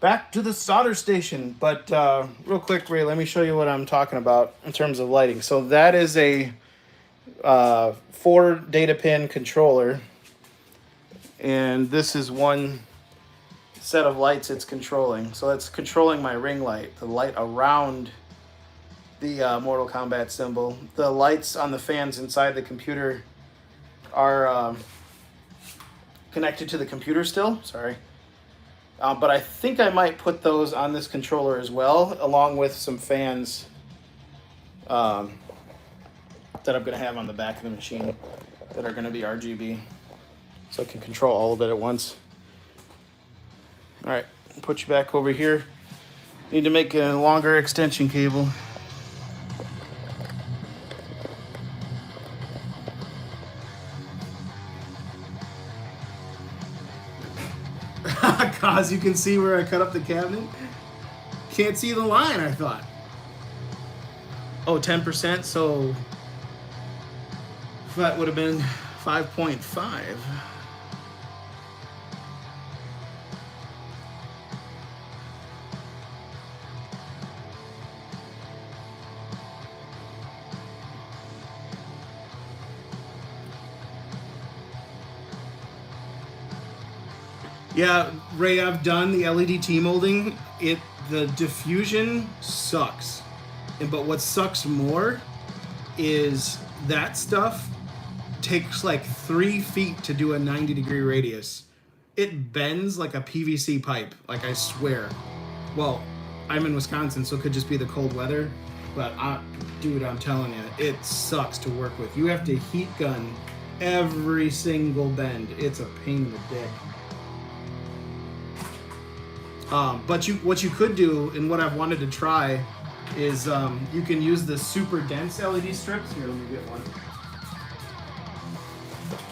Speaker 1: Back to the solder station. But real quick, Ray, let me show you what I'm talking about in terms of lighting. So that is a 4 data pin controller. And this is one set of lights it's controlling. So it's controlling my ring light, the light around the Mortal Kombat symbol. The lights on the fans inside the computer are connected to the computer still, sorry. But I think I might put those on this controller as well, along with some fans that I'm gonna have on the back of the machine that are gonna be RGB. So I can control all of it at once. All right, put you back over here. Need to make a longer extension cable. Cause you can see where I cut up the cabinet. Can't see the line, I thought. Oh, 10%, so that would have been 5.5. Yeah, Ray, I've done the LED T-molding. The diffusion sucks. But what sucks more is that stuff takes like 3 feet to do a 90-degree radius. It bends like a PVC pipe, like I swear. Well, I'm in Wisconsin, so it could just be the cold weather. But dude, I'm telling you, it sucks to work with. You have to heat gun every single bend. It's a pain in the dick. But what you could do, and what I've wanted to try, is you can use the super dense LED strips. Here, let me get one.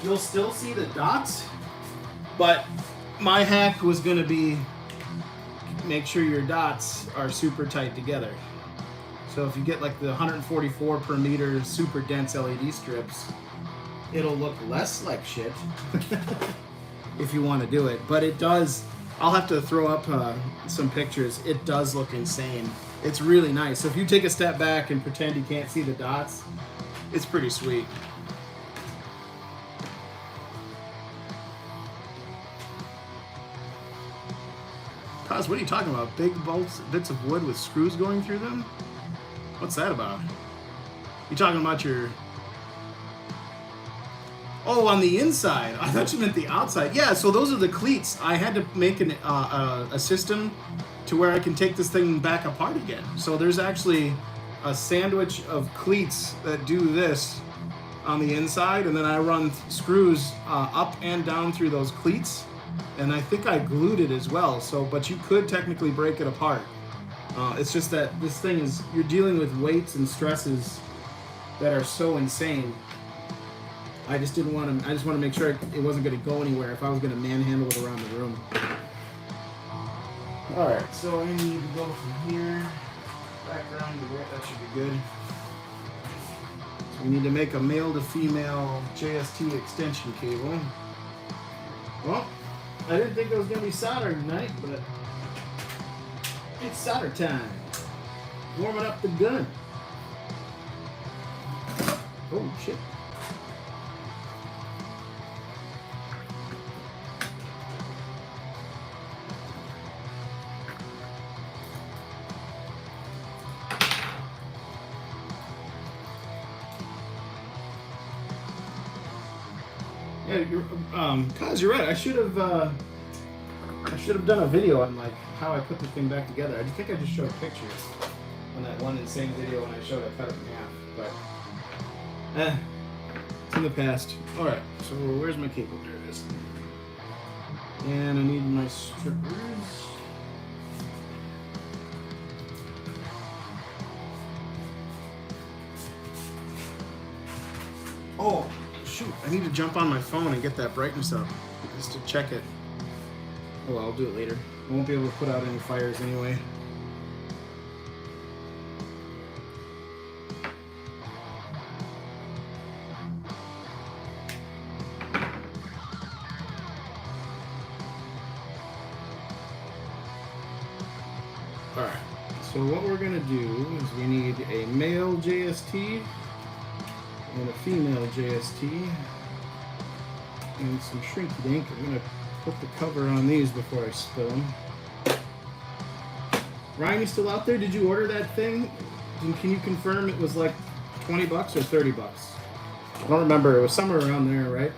Speaker 1: You'll still see the dots, but my hack was going to be make sure your dots are super tight together. So if you get like the 144 per meter super dense LED strips, it'll look less like shit if you want to do it. But it does. I'll have to throw up some pictures. It does look insane. It's really nice. So if you take a step back and pretend you can't see the dots, it's pretty sweet. Paz, what are you talking about? Big bits of wood with screws going through them? What's that about? You talking about your... Oh, on the inside. I thought you meant the outside. Yeah, so those are the cleats. I had to make a system to where I can take this thing back apart again. So there's actually a sandwich of cleats that do this on the inside, and then I run screws up and down through those cleats, and I think I glued it as well. So, but you could technically break it apart. It's just that this thing is, you're dealing with weights and stresses that are so insane. I just didn't want to. I just want to make sure it wasn't going to go anywhere if I was going to manhandle it around the room. All right, so I need to go from here back around to there. That should be good. So we need to make a male to female JST extension cable. Well, I didn't think it was going to be soldering tonight, but it's solder time. Warming up the gun. Oh shit. Yeah, Kaz, you're right. I should have done a video on like how I put the thing back together. I think I just showed pictures on that one insane video when I showed I cut it in half. But it's in the past. All right. So where's my cable? There it is. And I need my strippers. Oh. Shoot, I need to jump on my phone and get that brightness up just to check it. Oh, I'll do it later. I won't be able to put out any fires anyway. Alright, so what we're going to do is we need a male JST and a female JST and some Shrinky Dink. I'm going to put the cover on these before I spill them. Ryan, you still out there? Did you order that thing? And can you confirm it was like 20 bucks or 30 bucks? I don't remember. It was somewhere around there, right?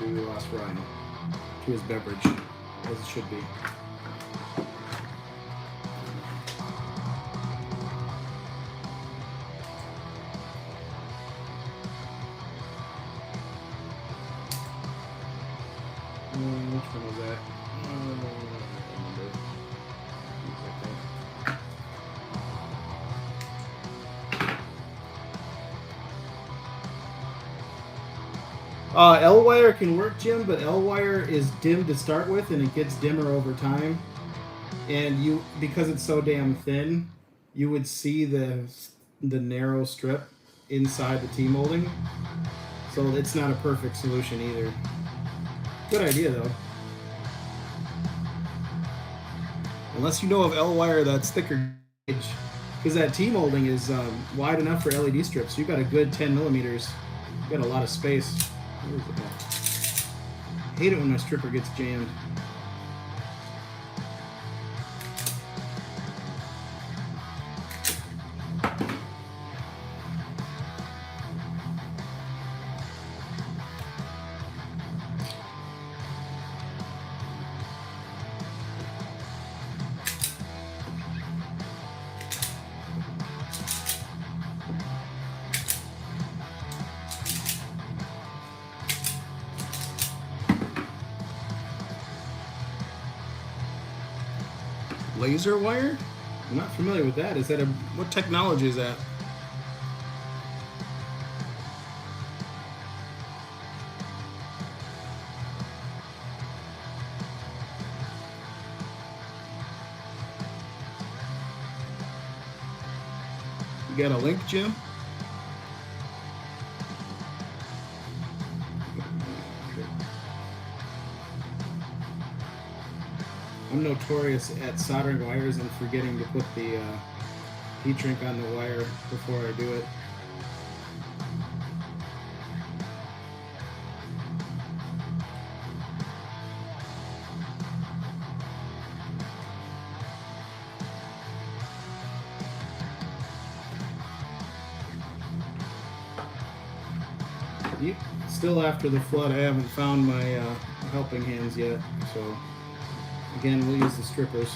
Speaker 1: We lost Ryan to his beverage, as it should be. Which one was that? I don't remember. L-wire can work, Jim, but L-wire is dim to start with, and it gets dimmer over time. And because it's so damn thin, you would see the narrow strip inside the T-molding. So it's not a perfect solution either. Good idea, though. Unless you know of L-wire that's thicker gauge, because that T-molding is wide enough for LED strips. You've got a good 10 millimeters. You've got a lot of space. Where is it at? I hate it when my stripper gets jammed. laser wire? I'm not familiar with that. Is that what technology is that? You got a link, Jim? I'm notorious at soldering wires and forgetting to put the heat shrink on the wire before I do it. Still after the flood, I haven't found my helping hands yet, so again, we'll use the strippers.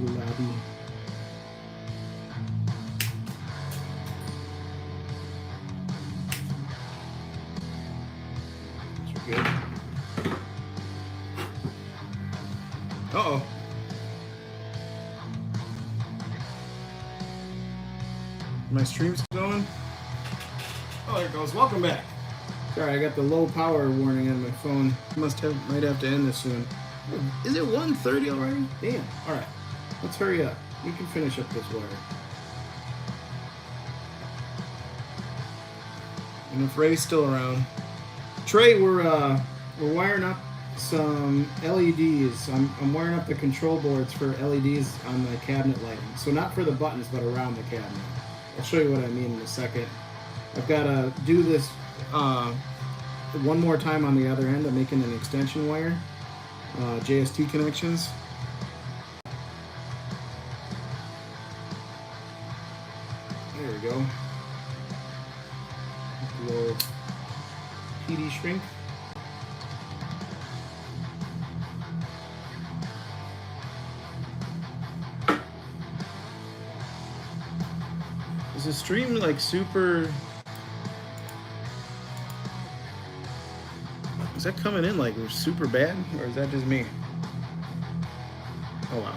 Speaker 1: Gulabi. These are good. Uh-oh. My stream's going? Oh, there it goes. Welcome back. Sorry, I got the low power warning on my phone. Might have to end this soon. Is it 1:30 already? Damn. All right. Let's hurry up. We can finish up this wire. And if Ray's still around. Trey, we're wiring up some LEDs. I'm wiring up the control boards for LEDs on the cabinet lighting. So not for the buttons, but around the cabinet. I'll show you what I mean in a second. I've got to do this one more time on the other end. I'm making an extension wire, JST connections. There we go. Little PD shrink. Is the stream like super? Is that coming in like super bad, or is that just me? Oh wow.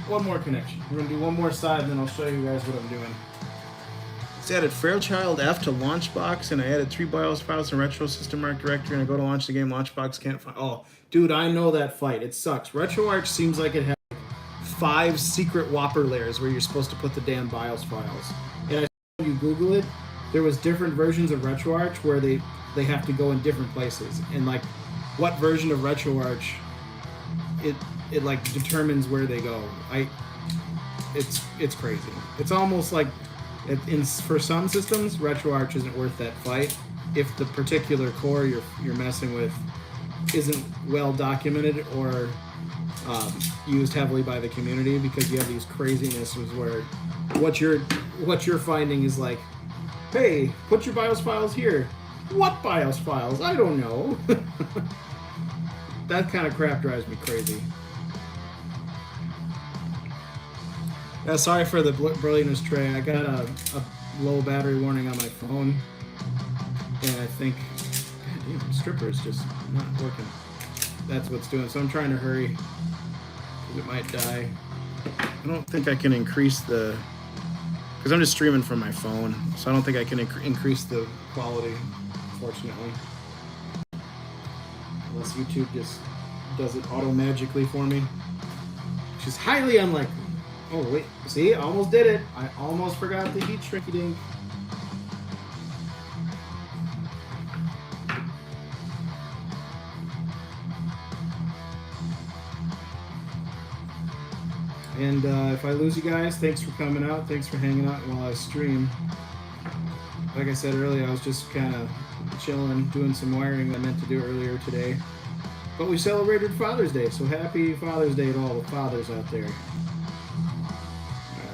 Speaker 1: One more connection. We're gonna do one more side, and then I'll show you guys what I'm doing. It's added Fairchild F to Launchbox, and I added 3 BIOS files in Retro System Arc Directory, and I go to launch the game, Launchbox can't find. Oh, dude, I know that fight. It sucks. RetroArch seems like it has 5 secret Whopper layers where you're supposed to put the damn BIOS files. And when you Google it, there was different versions of RetroArch where they have to go in different places, and like what version of RetroArch it like determines where they go. It's crazy. It's almost like for some systems, RetroArch isn't worth that fight if the particular core you're messing with isn't well documented or used heavily by the community, because you have these crazinesses where what you're finding is like, hey, put your BIOS files here. What BIOS files? I don't know. That kind of crap drives me crazy. Yeah, sorry for the brilliantness, Trey. I got a low battery warning on my phone, and I think, God damn, stripper is just not working. That's what's doing. So I'm trying to hurry, because it might die. I don't think I can increase the, because I'm just streaming from my phone, so I don't think I can increase the quality, unfortunately. Unless YouTube just does it auto-magically for me, which is highly unlikely. Oh, wait. See? I almost did it. I almost forgot the heat shrinky dink. And if I lose you guys, thanks for coming out. Thanks for hanging out while I stream. Like I said earlier, I was just kind of chilling, doing some wiring I meant to do earlier today. But we celebrated Father's Day, so happy Father's Day to all the fathers out there. Alright,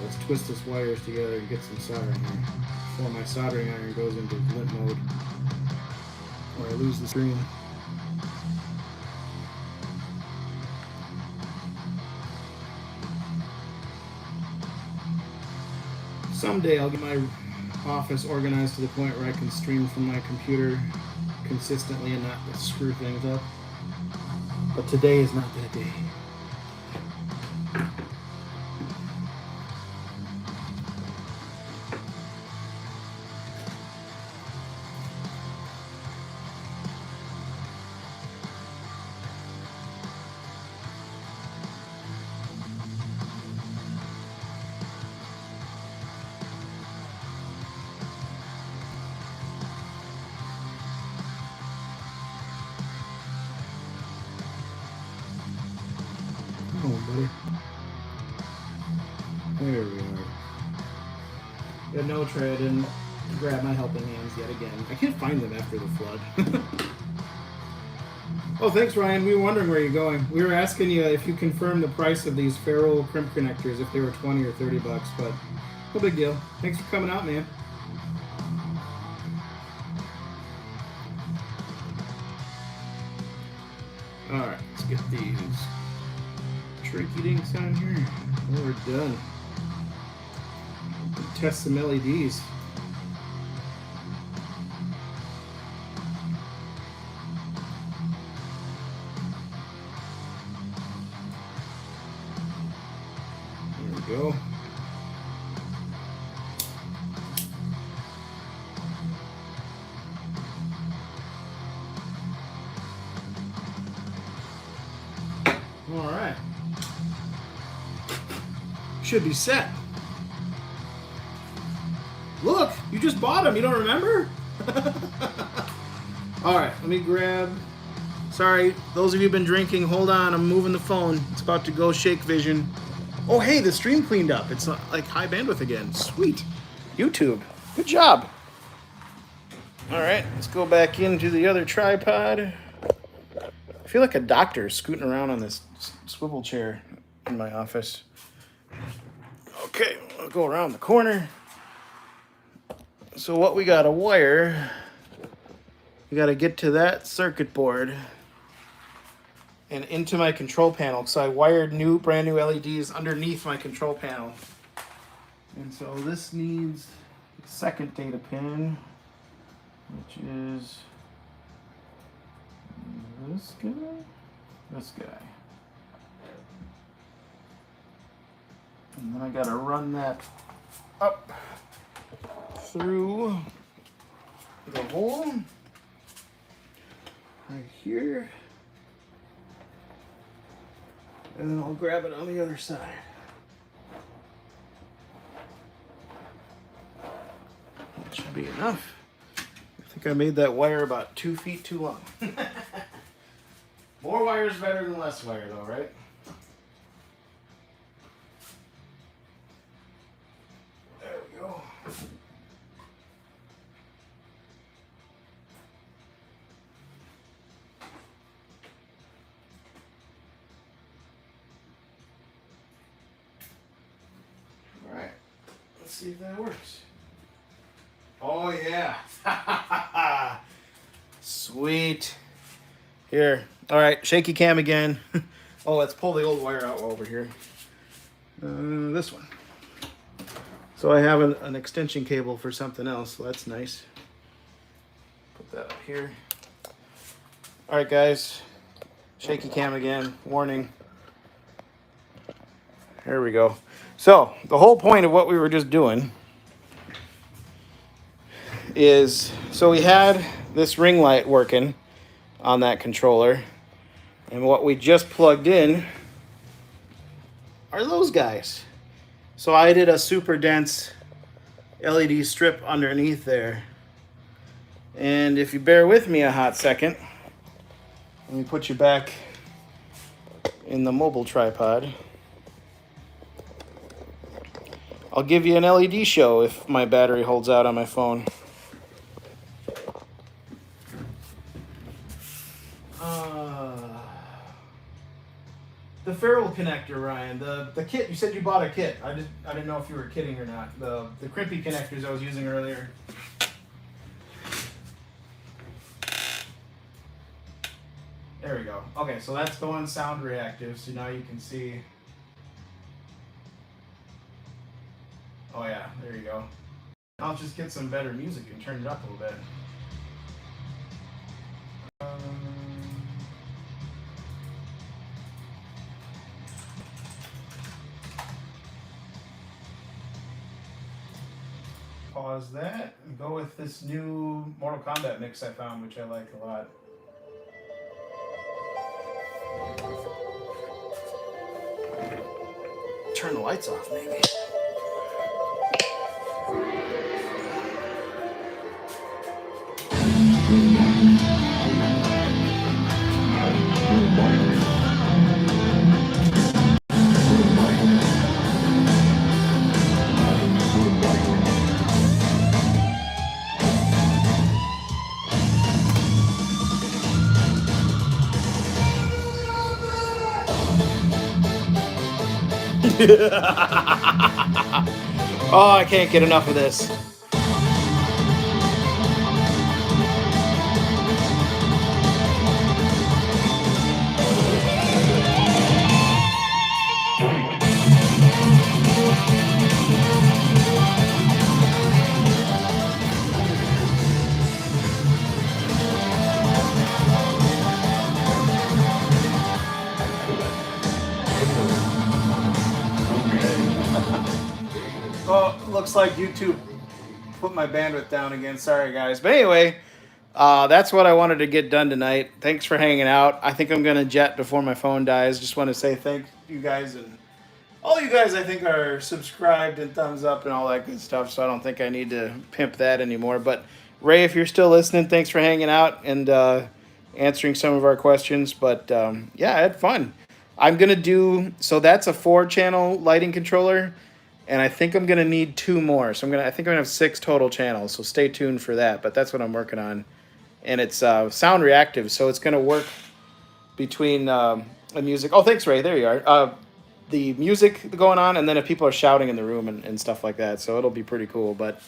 Speaker 1: let's twist this wires together and get some soldering here before my soldering iron goes into limp mode or I lose the stream. Someday I'll get my office organized to the point where I can stream from my computer consistently and not screw things up. But today is not that day. Buddy. There we are. Yeah, no, Trey, I didn't grab my helping hands yet again. I can't find them after the flood. Oh, thanks, Ryan. We were wondering where you're going. We were asking you if you confirmed the price of these ferro crimp connectors, if they were 20 or 30 bucks, but no big deal. Thanks for coming out, man. All right, let's get these tricky dinks on here. Oh, we're done. Test some LEDs. There we go. All right. Should be set. Look, you just bought them. You don't remember? All right, let me grab. Sorry, those of you who've been drinking, hold on. I'm moving the phone. It's about to go shake vision. Oh, hey, the stream cleaned up. It's like high bandwidth again. Sweet. YouTube. Good job. All right, let's go back into the other tripod. I feel like a doctor scooting around on this swivel chair in my office. Okay, I'll go around the corner. So what we got to wire, we got to get to that circuit board and into my control panel. So I wired brand new LEDs underneath my control panel. And so this needs the second data pin, which is this guy, this guy. And then I gotta run that up through the hole right here. And then I'll grab it on the other side. That should be enough. I think I made that wire about 2 feet too long. More wire is better than less wire though, right? There we go. All right, let's see if that works. Oh yeah. Sweet. Here. All right, shaky cam again. Oh, let's pull the old wire out over here. This one. So I have an extension cable for something else, so that's nice. Put that up here. All right, guys. Shaky cam again. Warning. There we go. So the whole point of what we were just doing is, so we had this ring light working on that controller, and what we just plugged in are those guys. So I did a super dense LED strip underneath there, and if you bear with me a hot second, let me put you back in the mobile tripod. I'll give you an LED show if my battery holds out on my phone. The ferrule connector, Ryan. The kit. You said you bought a kit. I didn't know if you were kidding or not. The crimpy connectors I was using earlier. There we go. Okay, so that's going sound reactive. So now you can see. Oh yeah, there you go. I'll just get some better music and turn it up a little bit. Pause that and go with this new Mortal Kombat mix I found, which I like a lot. Turn the lights off, maybe. Oh, I can't get enough of this. Oh, looks like YouTube put my bandwidth down again. Sorry, guys. But anyway, that's what I wanted to get done tonight. Thanks for hanging out. I think I'm going to jet before my phone dies. Just want to say thank you guys. And all you guys, I think, are subscribed and thumbs up and all that good stuff. So I don't think I need to pimp that anymore. But Ray, if you're still listening, thanks for hanging out and answering some of our questions. But yeah, I had fun. I'm going to do, so that's a 4-channel lighting controller. And I think I'm gonna need 2 more. So I think I'm gonna have 6 total channels. So stay tuned for that. But that's what I'm working on, and it's sound reactive, so it's gonna work between the music. Oh, thanks, Ray. There you are. The music going on, and then if people are shouting in the room and stuff like that. So it'll be pretty cool. But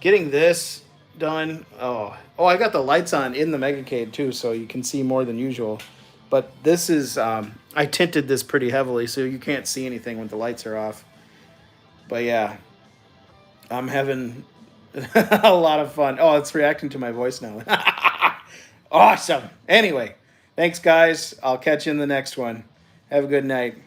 Speaker 1: getting this done. Oh, I got the lights on in the Megacade too, so you can see more than usual. But this is I tinted this pretty heavily, so you can't see anything when the lights are off. But yeah, I'm having a lot of fun. Oh, it's reacting to my voice now. Awesome. Anyway, thanks, guys. I'll catch you in the next one. Have a good night.